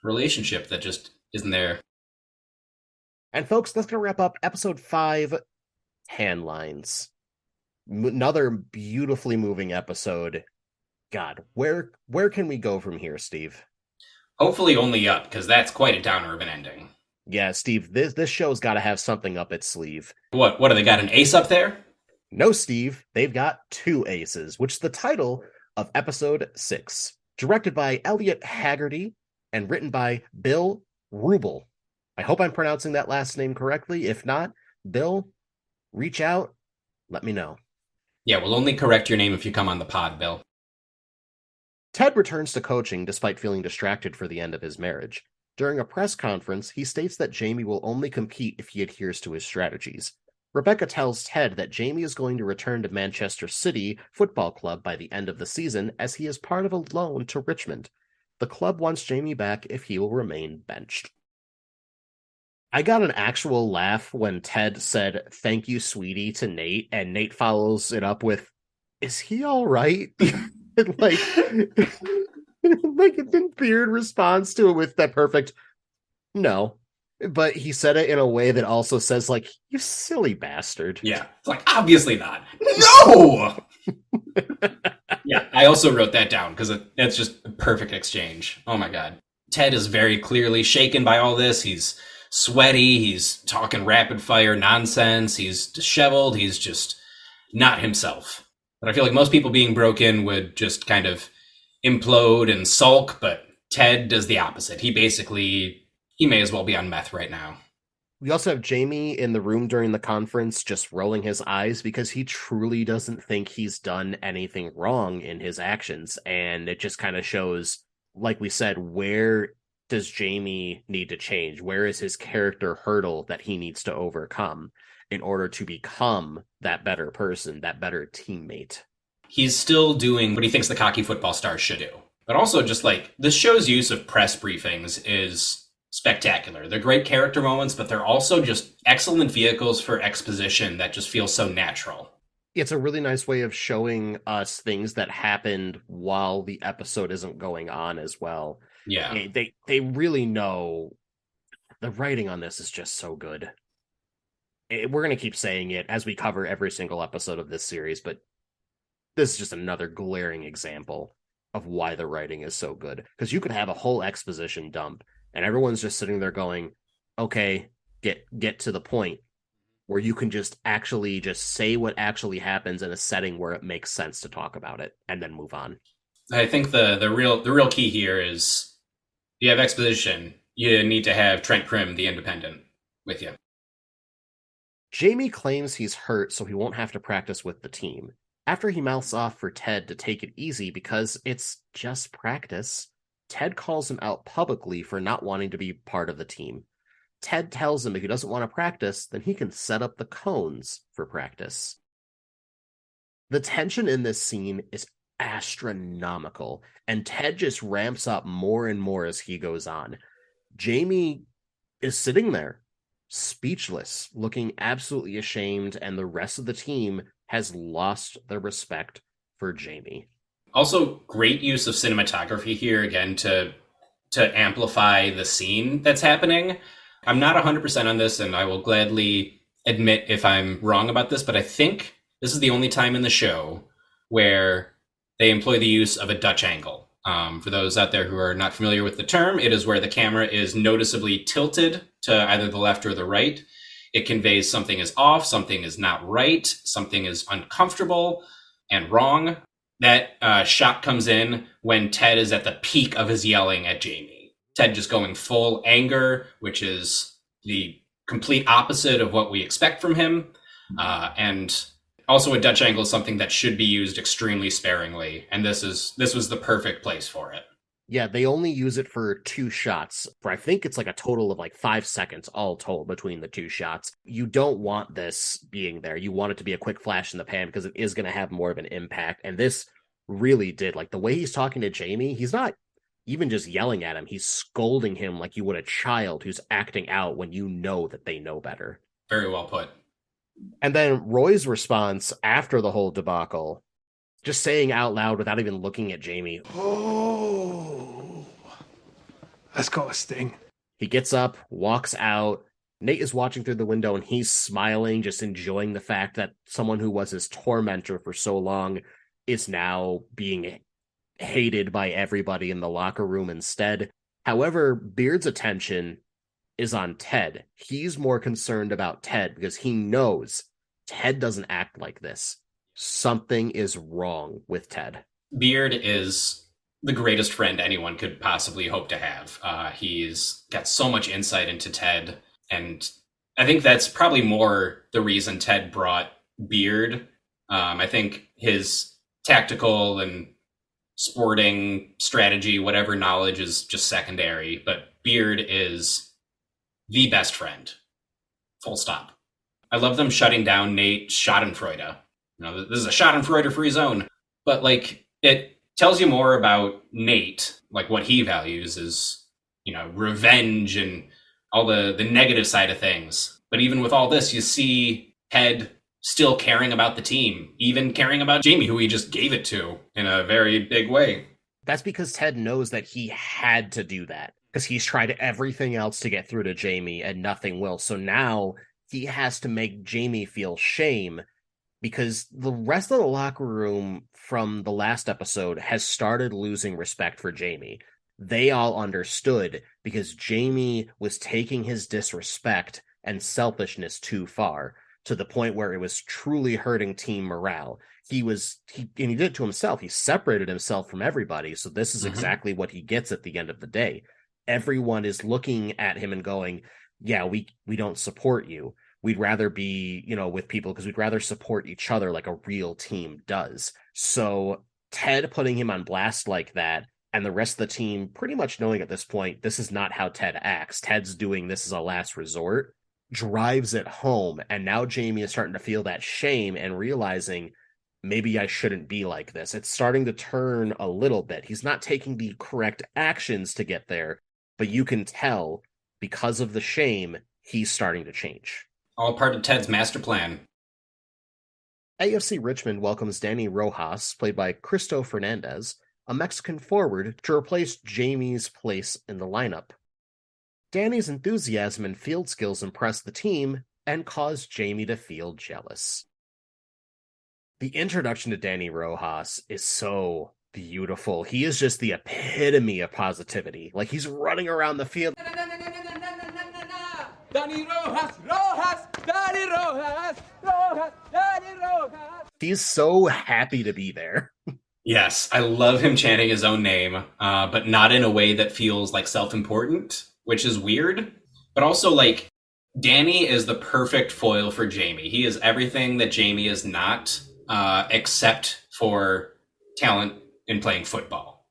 relationship that just isn't there. And folks, that's going to wrap up episode 5, Tan Lines. Another beautifully moving episode. God, where can we go from here, Steve? Hopefully only up, because that's quite a downer of an ending. Yeah, Steve, this show's got to have something up its sleeve. What do they got, an ace up there? No, Steve, they've got 2 aces, which is the title of episode 6. Directed by Elliot Haggerty and written by Bill Rubel. I hope I'm pronouncing that last name correctly. If not, Bill, reach out, let me know. Yeah, we'll only correct your name if you come on the pod, Bill. Ted returns to coaching despite feeling distracted for the end of his marriage. During a press conference, he states that Jamie will only compete if he adheres to his strategies. Rebecca tells Ted that Jamie is going to return to Manchester City Football Club by the end of the season, as he is part of a loan to Richmond. The club wants Jamie back if he will remain benched. I got an actual laugh when Ted said, "Thank you, sweetie," to Nate, and Nate follows it up with, "Is he all right?" like, like Beard responds to it with that perfect, "No." But he said it in a way that also says, like, "You silly bastard." Yeah, it's like, obviously not. No! Yeah, I also wrote that down because it's just a perfect exchange. Oh my god. Ted is very clearly shaken by all this. He's sweaty. He's talking rapid fire nonsense. He's disheveled. He's just not himself. But I feel like most people being broken would just kind of implode and sulk, but Ted does the opposite. He may as well be on meth right now. We also have Jamie in the room during the conference just rolling his eyes because he truly doesn't think he's done anything wrong in his actions. And it just kind of shows, like we said, where does Jamie need to change? Where is his character hurdle that he needs to overcome in order to become that better person, that better teammate? He's still doing what he thinks the cocky football stars should do. But also just like this show's use of press briefings is spectacular. They're great character moments, but they're also just excellent vehicles for exposition that just feel so natural. It's a really nice way of showing us things that happened while the episode isn't going on as well. Yeah. They really know. The writing on this is just so good. We're going to keep saying it as we cover every single episode of this series, but this is just another glaring example of why the writing is so good. Because you could have a whole exposition dump and everyone's just sitting there going, okay, get to the point, where you can just actually just say what actually happens in a setting where it makes sense to talk about it and then move on. I think the real key here is you have exposition. You need to have Trent Prim, the independent, with you. Jamie claims he's hurt so he won't have to practice with the team. After he mouths off for Ted to take it easy because it's just practice, Ted calls him out publicly for not wanting to be part of the team. Ted tells him if he doesn't want to practice, then he can set up the cones for practice. The tension in this scene is astronomical, and Ted just ramps up more and more as he goes on. Jamie is sitting there, speechless, looking absolutely ashamed, and the rest of the team has lost their respect for Jamie. Also, great use of cinematography here again to amplify the scene that's happening. I'm not 100% on this, and I will gladly admit if I'm wrong about this, but I think this is the only time in the show where they employ the use of a Dutch angle. For those out there who are not familiar with the term, it is where the camera is noticeably tilted to either the left or the right. It conveys something is off, something is not right, something is uncomfortable and wrong. That shot comes in when Ted is at the peak of his yelling at Jamie. Ted just going full anger, which is the complete opposite of what we expect from him. And also a Dutch angle is something that should be used extremely sparingly. And this was the perfect place for it. Yeah, they only use it for 2 shots. For I think it's like a total of like 5 seconds all told between the 2 shots. You don't want this being there. You want it to be a quick flash in the pan because it is going to have more of an impact. And this really did. Like the way he's talking to Jamie, he's not even just yelling at him. He's scolding him like you would a child who's acting out when you know that they know better. Very well put. And then Roy's response after the whole debacle, just saying out loud without even looking at Jamie, Oh, that's got a sting. He gets up, walks out. Nate is watching through the window and he's smiling, just enjoying the fact that someone who was his tormentor for so long is now being hated by everybody in the locker room instead. However, Beard's attention is on Ted. He's more concerned about Ted because he knows Ted doesn't act like this. Something is wrong with Ted. Beard is the greatest friend anyone could possibly hope to have. He's got so much insight into Ted, and I think that's probably more the reason Ted brought Beard. I think his tactical and sporting strategy, whatever knowledge is just secondary, but Beard is the best friend. Full stop. I love them shutting down Nate Schadenfreude. You know, this is a Schadenfreude-free zone. But, like, it tells you more about Nate. Like, what he values is, you know, revenge and all the negative side of things. But even with all this, you see Ted still caring about the team, even caring about Jamie, who he just gave it to in a very big way. That's because Ted knows that he had to do that, because he's tried everything else to get through to Jamie and nothing will. So now he has to make Jamie feel shame, because the rest of the locker room from the last episode has started losing respect for Jamie. They all understood because Jamie was taking his disrespect and selfishness too far, to the point where it was truly hurting team morale. He did it to himself. He separated himself from everybody. So this is exactly what he gets at the end of the day. Everyone is looking at him and going, yeah, we don't support you. We'd rather be, with people because we'd rather support each other like a real team does. So Ted putting him on blast like that, and the rest of the team pretty much knowing at this point, this is not how Ted acts. Ted's doing this as a last resort, drives it home. And now Jamie is starting to feel that shame and realizing, maybe I shouldn't be like this. It's starting to turn a little bit. He's not taking the correct actions to get there, but you can tell because of the shame, he's starting to change. All part of Ted's master plan. AFC Richmond welcomes Danny Rojas, played by Cristo Fernandez, a Mexican forward, to replace Jamie's place in the lineup. Danny's enthusiasm and field skills impress the team and cause Jamie to feel jealous. The introduction to Danny Rojas is so beautiful. He is just the epitome of positivity. Like, he's running around the field. Danny Rojas, Rojas, Danny Rojas, Rojas, Danny Rojas. He's so happy to be there. Yes, I love him chanting his own name, but not in a way that feels like self-important, which is weird. But also, like, Danny is the perfect foil for Jamie. He is everything that Jamie is not. except for talent in playing football.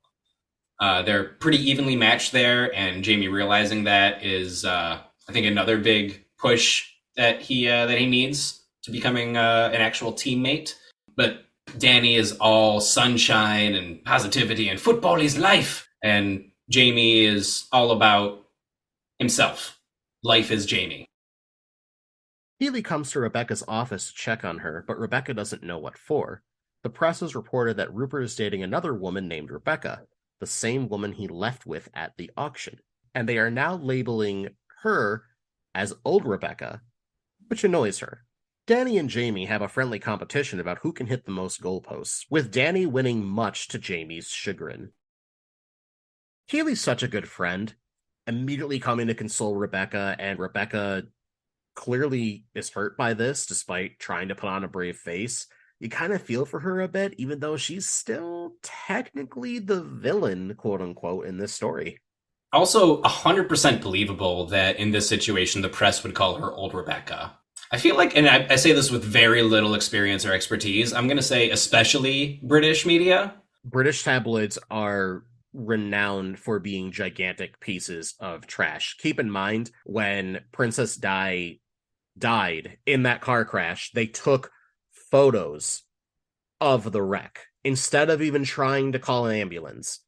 They're pretty evenly matched there, and Jamie realizing that is, I think, another big push that he needs to becoming an actual teammate. But Danny is all sunshine and positivity, and football is life, and Jamie is all about himself. Life is Jamie. Healy comes to Rebecca's office to check on her, but Rebecca doesn't know what for. The press has reported that Rupert is dating another woman named Rebecca, the same woman he left with at the auction, and they are now labeling her as Old Rebecca, which annoys her. Danny and Jamie have a friendly competition about who can hit the most goalposts, with Danny winning much to Jamie's chagrin. Healy's such a good friend, immediately coming to console Rebecca, and Rebecca clearly is hurt by this despite trying to put on a brave face. You kind of feel for her a bit, even though she's still technically the villain, quote unquote, in this story. Also, 100% believable that in this situation, the press would call her Old Rebecca. I feel like, and I say this with very little experience or expertise, I'm going to say especially British media. British tabloids are renowned for being gigantic pieces of trash. Keep in mind, when Princess Di died in that car crash, they took photos of the wreck instead of even trying to call an ambulance.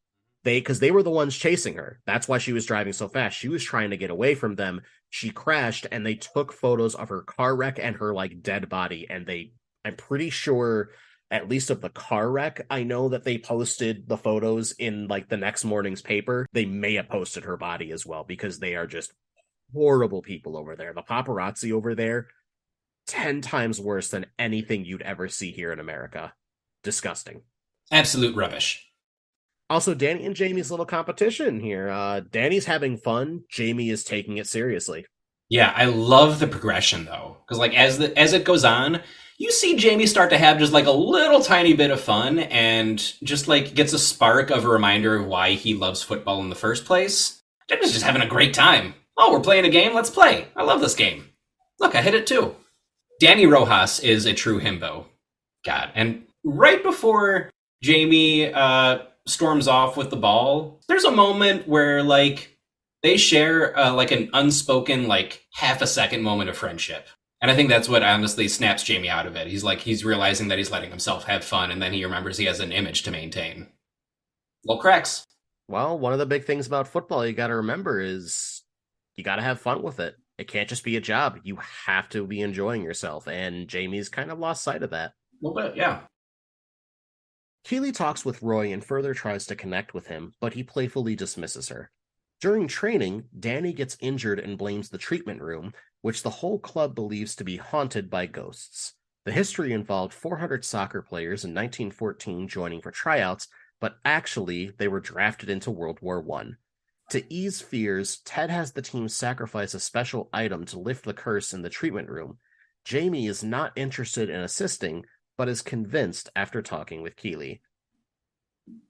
Because they were the ones chasing her. That's why she was driving so fast. She was trying to get away from them. She crashed, and they took photos of her car wreck and her dead body. And I'm pretty sure, at least of the car wreck, I know that they posted the photos in the next morning's paper. They may have posted her body as well, because they are just horrible people over there. The paparazzi over there, 10 times worse than anything you'd ever see here in America. Disgusting. Absolute rubbish. Also, Danny and Jamie's little competition here. Danny's having fun. Jamie is taking it seriously. Yeah, I love the progression, though. Because, as it goes on, you see Jamie start to have just, a little tiny bit of fun and just, gets a spark of a reminder of why he loves football in the first place. Jamie's just having a great time. Oh, we're playing a game? Let's play. I love this game. Look, I hit it, too. Danny Rojas is a true himbo. God. And right before Jamie storms off with the ball, there's a moment where they share an unspoken half a second moment of friendship, and I think that's what honestly snaps Jamie out of it. He's realizing that he's letting himself have fun, and then he remembers he has an image to maintain. Little cracks. Well, one of the big things about football you got to remember is you got to have fun with it. It can't just be a job. You have to be enjoying yourself, and Jamie's kind of lost sight of that. A little bit, yeah. Keeley talks with Roy and further tries to connect with him, but he playfully dismisses her. During training, Danny gets injured and blames the treatment room, which the whole club believes to be haunted by ghosts. The history involved 400 soccer players in 1914 joining for tryouts, but actually they were drafted into World War I. To ease fears, Ted has the team sacrifice a special item to lift the curse in the treatment room. Jamie is not interested in assisting, but is convinced after talking with Keeley.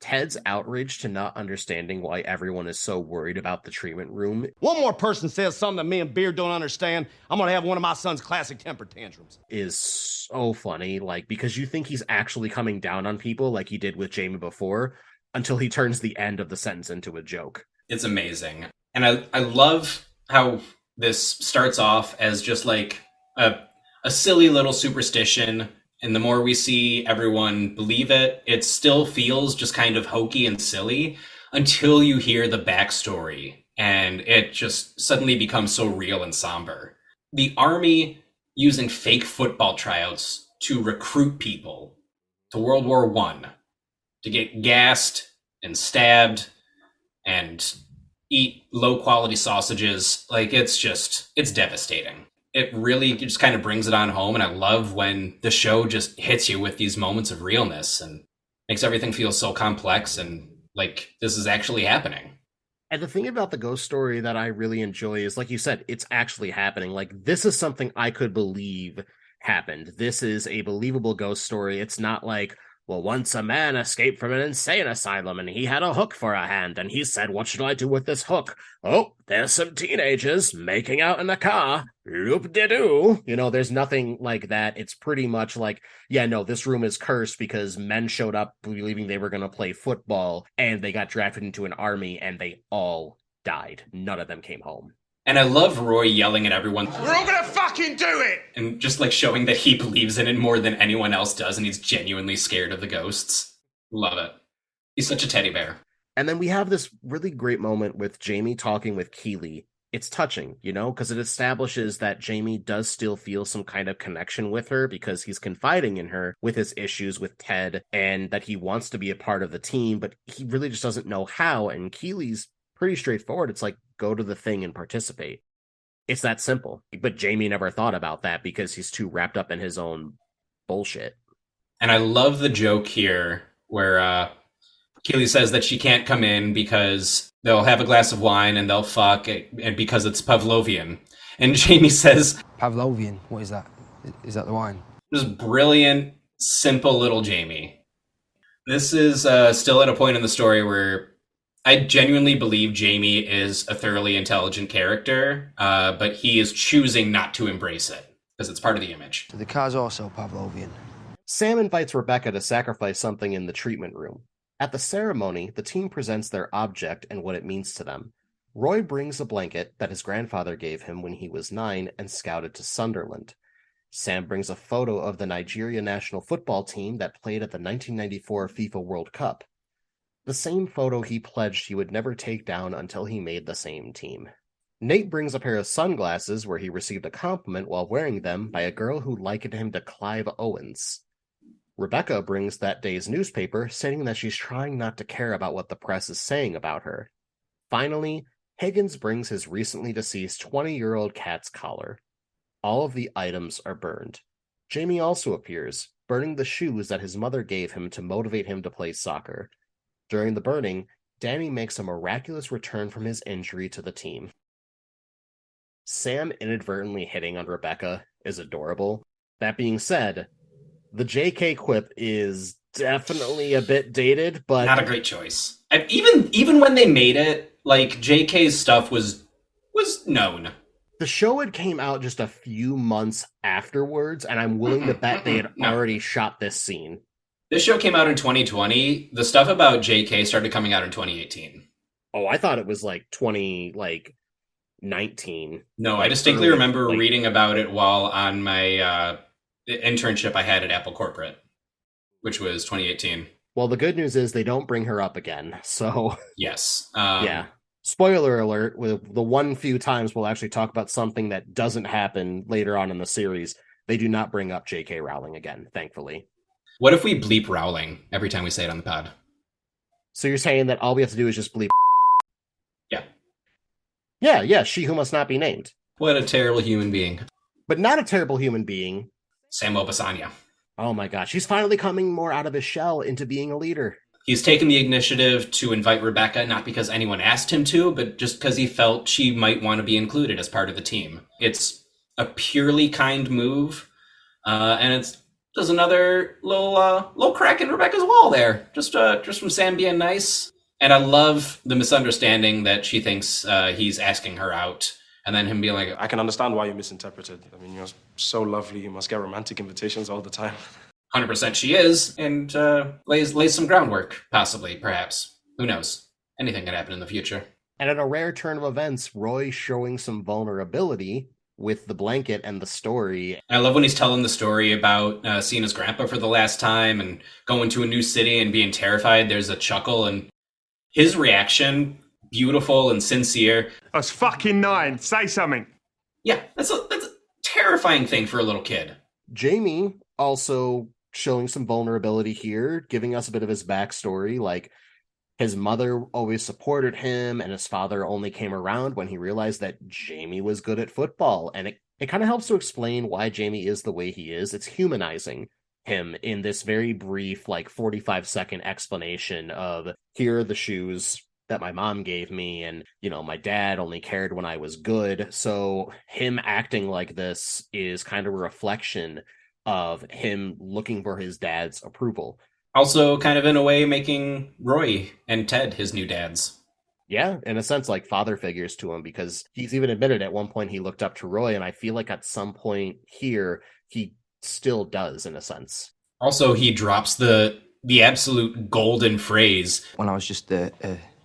Ted's outrage to not understanding why everyone is so worried about the treatment room. One more person says something that me and Beard don't understand, I'm gonna have one of my son's classic temper tantrums. Is so funny, because you think he's actually coming down on people like he did with Jamie before, until he turns the end of the sentence into a joke. It's amazing. And I love how this starts off as just a silly little superstition. And the more we see everyone believe it, it still feels just kind of hokey and silly until you hear the backstory. And it just suddenly becomes so real and somber. The army using fake football tryouts to recruit people to World War I, to get gassed and stabbed and eat low-quality sausages. It's devastating. It really just kind of brings it on home, and I love when the show just hits you with these moments of realness and makes everything feel so complex and this is actually happening. And the thing about the ghost story that I really enjoy is, like you said, it's actually happening. This is something I could believe happened. This is a believable ghost story. It's not Well, once a man escaped from an insane asylum and he had a hook for a hand, and he said, what should I do with this hook? Oh, there's some teenagers making out in a car. Loop-de-doo. There's nothing like that. It's pretty much like, yeah, no, this room is cursed because men showed up believing they were going to play football, and they got drafted into an army, and they all died. None of them came home. And I love Roy yelling at everyone. We're all gonna fucking do it! And just like showing that he believes in it more than anyone else does, and he's genuinely scared of the ghosts. Love it. He's such a teddy bear. And then we have this really great moment with Jamie talking with Keeley. It's touching, because it establishes that Jamie does still feel some kind of connection with her because he's confiding in her with his issues with Ted, and that he wants to be a part of the team, but he really just doesn't know how. And Keeley's pretty straightforward. It's like, go to the thing and participate. It's that simple. But Jamie never thought about that because he's too wrapped up in his own bullshit. And I love the joke here where Keeley says that she can't come in because they'll have a glass of wine and they'll fuck, and because it's Pavlovian. And Jamie says, Pavlovian, what is that? Is that the wine? Just brilliant, simple little Jamie. This is still at a point in the story where I genuinely believe Jamie is a thoroughly intelligent character, but he is choosing not to embrace it because it's part of the image. The car's also Pavlovian. Sam invites Rebecca to sacrifice something in the treatment room. At the ceremony, the team presents their object and what it means to them. Roy brings a blanket that his grandfather gave him when he was 9 and scouted to Sunderland. Sam brings a photo of the Nigeria national football team that played at the 1994 FIFA World Cup. The same photo he pledged he would never take down until he made the same team. Nate brings a pair of sunglasses where he received a compliment while wearing them by a girl who likened him to Clive Owens. Rebecca brings that day's newspaper, stating that she's trying not to care about what the press is saying about her. Finally, Higgins brings his recently deceased 20-year-old cat's collar. All of the items are burned. Jamie also appears, burning the shoes that his mother gave him to motivate him to play soccer. During the burning, Danny makes a miraculous return from his injury to the team. Sam inadvertently hitting on Rebecca is adorable. That being said, the JK quip is definitely a bit dated, but not a great choice. Even when they made it, like JK's stuff was known. The show had came out just a few months afterwards, and I'm willing to bet they had already shot this scene. This show came out in 2020. The stuff about JK started coming out in 2018. Oh, I thought it was like 2019. No, I distinctly remember reading about it while on my internship I had at Apple Corporate, which was 2018. Well, the good news is they don't bring her up again, so... Yes. Yeah. Spoiler alert, with the one few times we'll actually talk about something that doesn't happen later on in the series, they do not bring up J.K. Rowling again, thankfully. What if we bleep Rowling every time we say it on the pod? So you're saying that all we have to do is just bleep... Yeah. Yeah, she who must not be named. What a terrible human being. But not a terrible human being. Sam Obasanya. Oh my gosh, he's finally coming more out of his shell into being a leader. He's taken the initiative to invite Rebecca, not because anyone asked him to, but just because he felt she might want to be included as part of the team. It's a purely kind move, and it's just another little crack in Rebecca's wall there, just from Sam being nice. And I love the misunderstanding that she thinks he's asking her out, and then him being like, I can understand why you misinterpreted. I mean, you're so lovely, you must get romantic invitations all the time. 100% she is, and lays some groundwork, possibly, perhaps. Who knows? Anything can happen in the future. And at a rare turn of events, Roy showing some vulnerability with the blanket and the story. I love when he's telling the story about seeing his grandpa for the last time and going to a new city and being terrified. There's a chuckle, and his reaction, beautiful and sincere. I was fucking 9. Say something. Yeah, that's a terrifying thing for a little kid. Jamie also showing some vulnerability here, giving us a bit of his backstory, like his mother always supported him and his father only came around when he realized that Jamie was good at football. And it kind of helps to explain why Jamie is the way he is. It's humanizing him in this very brief, 45-second explanation of, here are the shoes that my mom gave me, and, my dad only cared when I was good. So him acting like this is kind of a reflection of him looking for his dad's approval. Also, kind of in a way, making Roy and Ted his new dads. Yeah, in a sense, like father figures to him, because he's even admitted at one point he looked up to Roy, and I feel like at some point here he still does, in a sense. Also, he drops the absolute golden phrase. When I was just a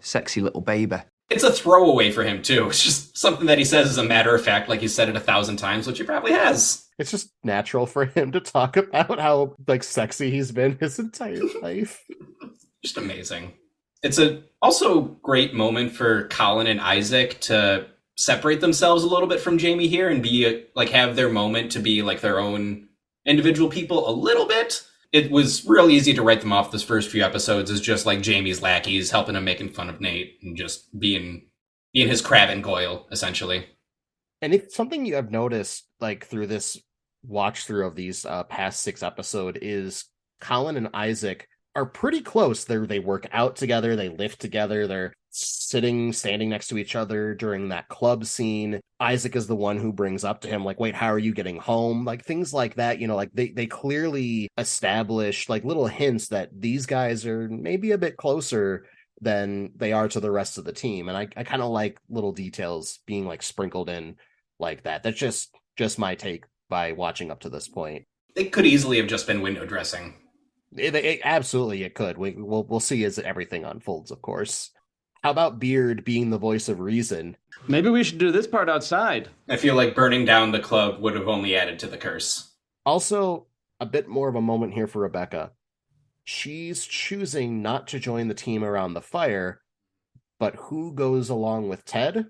sexy little baby. It's a throwaway for him, too. It's just something that he says as a matter of fact, like he's said it 1,000 times, which he probably has. It's just natural for him to talk about how, like, sexy he's been his entire life. Just amazing. It's a also great moment for Colin and Isaac to separate themselves a little bit from Jamie here and be like have their moment to be like their own individual people a little bit. It was real easy to write them off this first few episodes as just like Jamie's lackeys helping him making fun of Nate and just being his crab and Goyle, essentially. And if something you have noticed, like through this watch through of these past 6 episodes, is Colin and Isaac are pretty close. They work out together, they lift together, they're standing next to each other during that club scene. Isaac is the one who brings up to him, like, wait, how are you getting home? Like things like that, like they clearly establish like little hints that these guys are maybe a bit closer than they are to the rest of the team. And I kind of like little details being like sprinkled in like that. That's just my take by watching up to this point. They could easily have just been window dressing. Absolutely, it could. We'll see as everything unfolds, of course. How about Beard being the voice of reason? Maybe we should do this part outside. I feel like burning down the club would have only added to the curse. Also, a bit more of a moment here for Rebecca. She's choosing not to join the team around the fire, but who goes along with Ted?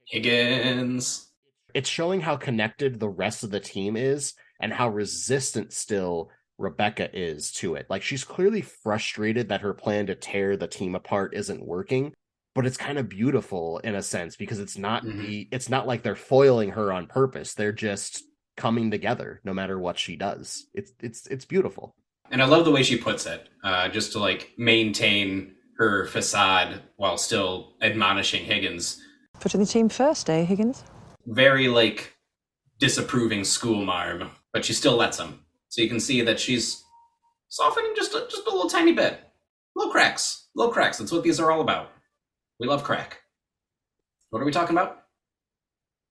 Higgins. It's showing how connected the rest of the team is and how resistant still Rebecca is to it. Like, she's clearly frustrated that her plan to tear the team apart isn't working, but it's kind of beautiful in a sense because it's not it's not like they're foiling her on purpose. They're just coming together no matter what she does. It's beautiful. And I love the way she puts it, just to like maintain her facade while still admonishing Higgins. Putting the team first, eh, Higgins? Very like disapproving schoolmarm, but she still lets him. So you can see that she's softening just a little tiny bit. Little cracks. That's what these are all about. We love crack. What are we talking about?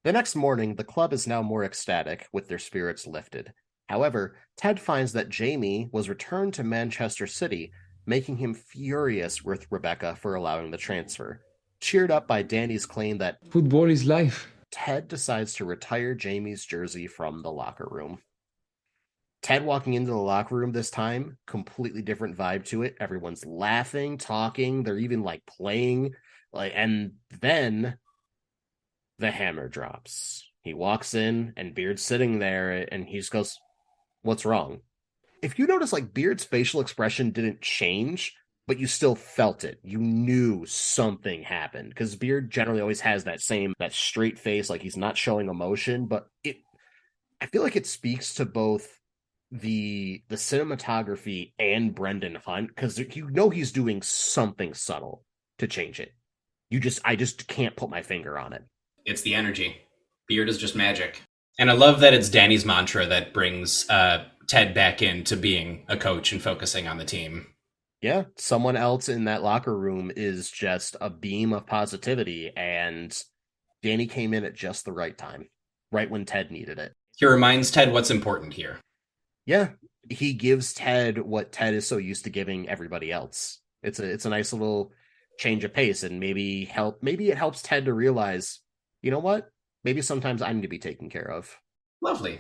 The next morning, the club is now more ecstatic, with their spirits lifted. However, Ted finds that Jamie was returned to Manchester City, making him furious with Rebecca for allowing the transfer. Cheered up by Danny's claim that football is life, Ted decides to retire Jamie's jersey from the locker room. Ted walking into the locker room this time, completely different vibe to it. Everyone's laughing, talking, they're even like playing, and then the hammer drops. He walks in and Beard's sitting there and he just goes, "What's wrong?" If you notice, like, Beard's facial expression didn't change, but you still felt it. You knew something happened because Beard generally always has that straight face, like he's not showing emotion, but I feel like it speaks to both the cinematography and Brendan Hunt, because he's doing something subtle to change it. I just can't put my finger on it. It's the energy. Beard is just magic. And I love that it's Danny's mantra that brings Ted back into being a coach and focusing on the team. Yeah, someone else in that locker room is just a beam of positivity, and Danny came in at just the right time, right when Ted needed it. He reminds Ted what's important here. Yeah, he gives Ted what Ted is so used to giving everybody else. It's a nice little change of pace, and maybe it helps Ted to realize, you know what? Maybe sometimes I need to be taken care of. Lovely.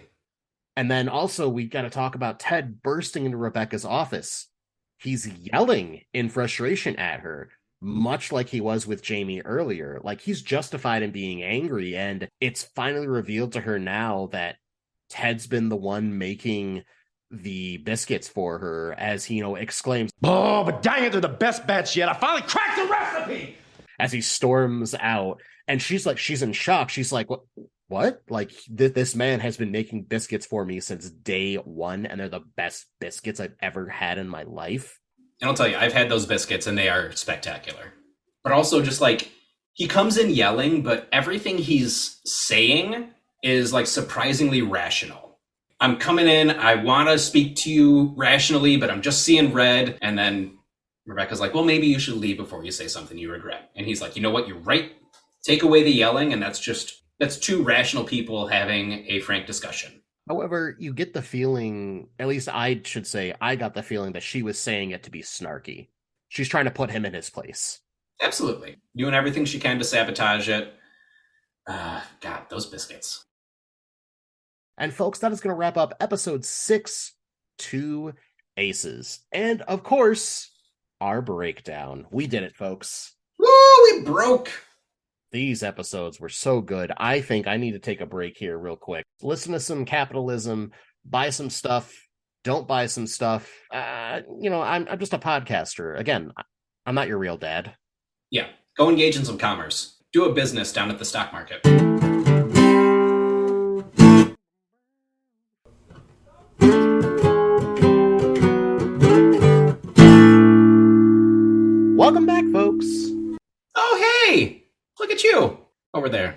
And then also we got to talk about Ted bursting into Rebecca's office. He's yelling in frustration at her, much like he was with Jamie earlier. Like, he's justified in being angry, and it's finally revealed to her now that Ted's been the one making the biscuits for her, as he, exclaims, "Oh, but dang it, they're the best batch yet. I finally cracked the recipe!" As he storms out. And she's in shock. She's like, what? Like, this man has been making biscuits for me since day one, and they're the best biscuits I've ever had in my life. And I'll tell you, I've had those biscuits, and they are spectacular. But also, just like, he comes in yelling, but everything he's saying is like surprisingly rational. I'm coming in, I want to speak to you rationally, but I'm just seeing red. And then Rebecca's like, well, maybe you should leave before you say something you regret. And he's like, you know what, you're right. Take away the yelling, and that's two rational people having a frank discussion. However, you get the feeling, at least I should say, I got the feeling that she was saying it to be snarky. She's trying to put him in his place. Absolutely. Doing everything she can to sabotage it. God, those biscuits. And folks, that is going to wrap up episode 6, 2 Aces. And of course, our breakdown. We did it, folks. Woo, we broke. These episodes were so good. I think I need to take a break here real quick. Listen to some capitalism, buy some stuff, don't buy some stuff. I'm just a podcaster. Again, I'm not your real dad. Yeah, go engage in some commerce. Do a business down at the stock market. Welcome back, folks. Oh, hey! Look at you over there.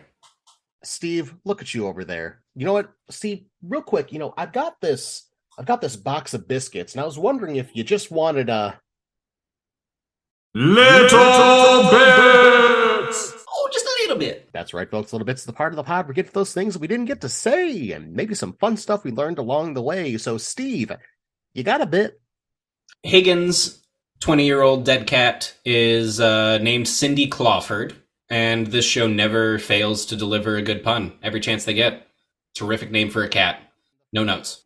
Steve, look at you over there. You know what, Steve, real quick, I've got this box of biscuits, and I was wondering if you just wanted a little bits. Oh, just a little bit. That's right, folks. Little bits of the part of the pod we get to those things we didn't get to say, and maybe some fun stuff we learned along the way. So, Steve, you got a bit? Higgins' 20-year-old dead cat is named Cindy Clawford, and this show never fails to deliver a good pun every chance they get. Terrific name for a cat. No notes.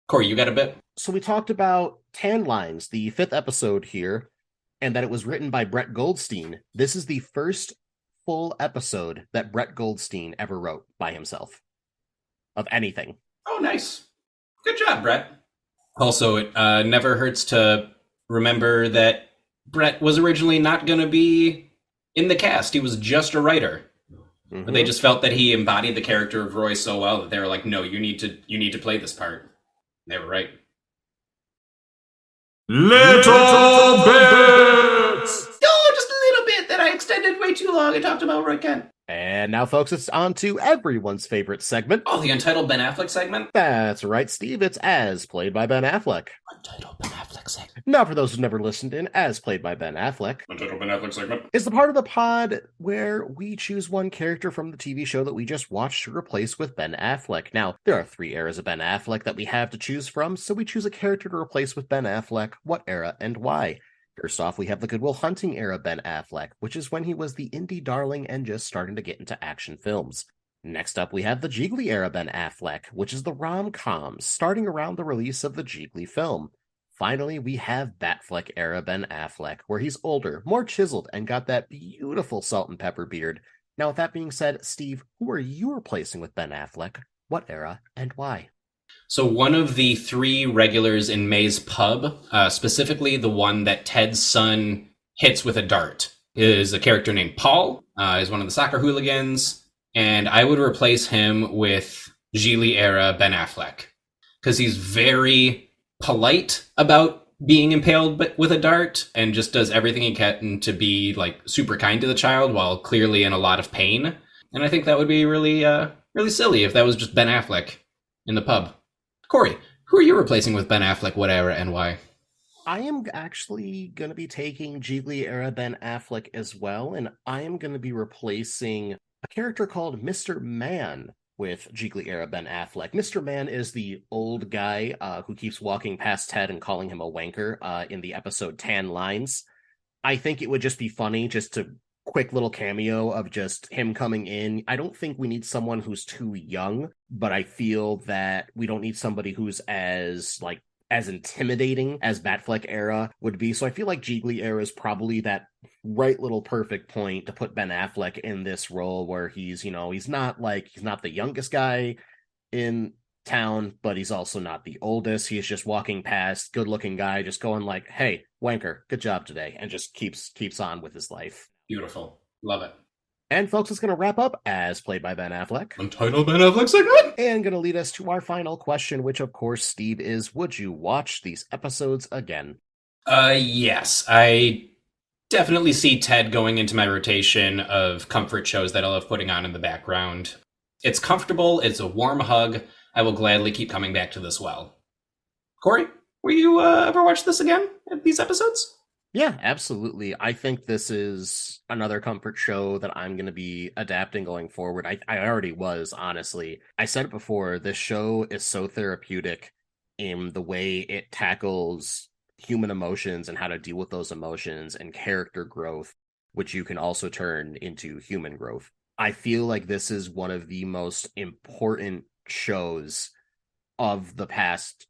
Corey, you got a bit? So we talked about Tan Lines, the 5th episode here, and that it was written by Brett Goldstein. This is the first full episode that Brett Goldstein ever wrote by himself of anything. Oh, nice. Good job, Brett. Also, it never hurts to remember that Brett was originally not going to be in the cast. He was just a writer. Mm-hmm. But they just felt that he embodied the character of Roy so well that they were like, no, you need to play this part. They were right. Little bits! Oh, just a little bit that I extended way too long and talked about Roy Kent. And now, folks, it's on to everyone's favorite segment. Oh, the Untitled Ben Affleck segment? That's right, Steve. It's As Played by Ben Affleck. Untitled Ben Affleck segment. Now, for those who've never listened in, As Played by Ben Affleck. Untitled Ben Affleck segment. Is the part of the pod where we choose one character from the TV show that we just watched to replace with Ben Affleck. Now, there are 3 eras of Ben Affleck that we have to choose from, so we choose a character to replace with Ben Affleck. What era and why? First off, we have the Good Will Hunting era Ben Affleck, which is when he was the indie darling and just starting to get into action films. Next up, we have the Jiggly era Ben Affleck, which is the rom-coms, starting around the release of the Jiggly film. Finally, we have Batfleck era Ben Affleck, where he's older, more chiseled, and got that beautiful salt and pepper beard. Now, with that being said, Steve, who are you replacing with Ben Affleck? What era and why? So one of the 3 regulars in May's pub, specifically the one that Ted's son hits with a dart, is a character named Paul. He's one of the soccer hooligans, and I would replace him with Gigli era Ben Affleck, because he's very polite about being impaled with a dart and just does everything he can to be like super kind to the child while clearly in a lot of pain. And I think that would be really silly if that was just Ben Affleck in the pub. Corey, who are you replacing with Ben Affleck, what era, and why? I am actually going to be taking Jiggly era Ben Affleck as well, and I am going to be replacing a character called Mr. Man with Jiggly era Ben Affleck. Mr. Man is the old guy who keeps walking past Ted and calling him a wanker in the episode Tan Lines. I think it would just be funny just to quick little cameo of just him coming in. I don't think we need someone who's too young, but I feel that we don't need somebody who's as intimidating as Batfleck era would be. So I feel like Jiggly era is probably that right little perfect point to put Ben Affleck in this role where he's not the youngest guy in town, but he's also not the oldest. He's just walking past, good looking guy, just going like, hey, wanker, good job today, and just keeps on with his life. Beautiful. Love it. And folks, it's going to wrap up As Played by Ben Affleck. Untitled Ben Affleck segment. And going to lead us to our final question, which of course, Steve, is would you watch these episodes again? Yes. I definitely see Ted going into my rotation of comfort shows that I love putting on in the background. It's comfortable. It's a warm hug. I will gladly keep coming back to this well. Corey, will you ever watch this again? These episodes? Yeah, absolutely. I think this is another comfort show that I'm going to be adapting going forward. I already was, honestly. I said it before, this show is so therapeutic in the way it tackles human emotions and how to deal with those emotions and character growth, which you can also turn into human growth. I feel like this is one of the most important shows of the past,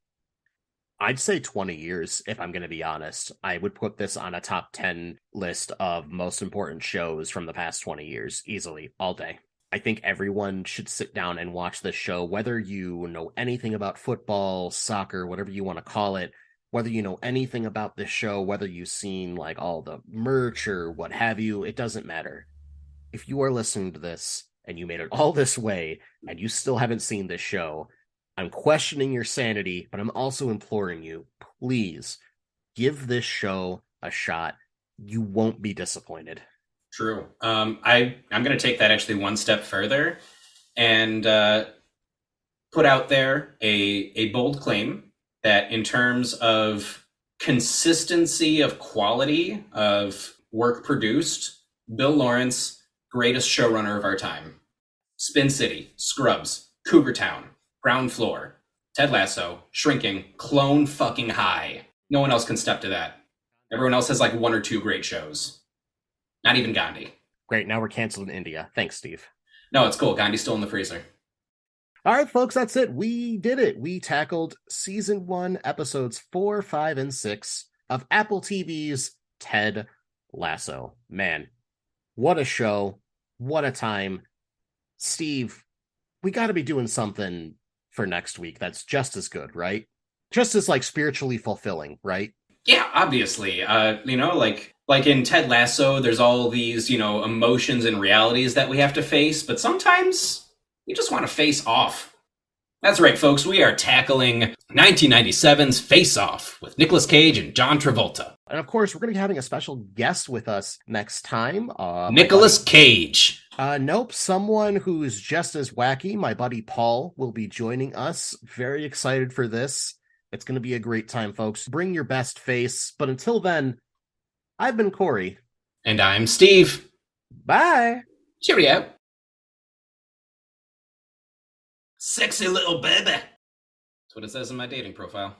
I'd say 20 years, if I'm going to be honest. I would put this on a top 10 list of most important shows from the past 20 years, easily, all day. I think everyone should sit down and watch this show, whether you know anything about football, soccer, whatever you want to call it, whether you know anything about this show, whether you've seen like all the merch or what have you, it doesn't matter. If you are listening to this and you made it all this way and you still haven't seen this show, I'm questioning your sanity, but I'm also imploring you, please give this show a shot. You won't be disappointed. True. I'm going to take that actually one step further and put out there a bold claim that in terms of consistency of quality of work produced, Bill Lawrence, greatest showrunner of our time. Spin City, Scrubs, Cougar Town, Ground Floor, Ted Lasso, Shrinking, Clone fucking High. No one else can step to that. Everyone else has like one or two great shows. Not even Gandhi. Great, now we're canceled in India. Thanks, Steve. No, it's cool. Gandhi's still in the freezer. All right, folks, that's it. We did it. We tackled season 1, episodes 4, 5, and 6 of Apple TV's Ted Lasso. Man, what a show. What a time. Steve, we got to be doing something for next week that's just as good, right? Just as like spiritually fulfilling, right? Yeah, obviously. Like in Ted Lasso, there's all these, emotions and realities that we have to face, but sometimes you just want to face off. That's right, folks. We are tackling 1997's Face Off with Nicolas Cage and John Travolta. And of course, we're going to be having a special guest with us next time. Nicolas Cage. Nope, someone who's just as wacky. My buddy Paul will be joining us. Very excited for this. It's going to be a great time, folks. Bring your best face. But until then, I've been Corey. And I'm Steve. Bye. Cheerio. Sexy little baby. That's what it says in my dating profile.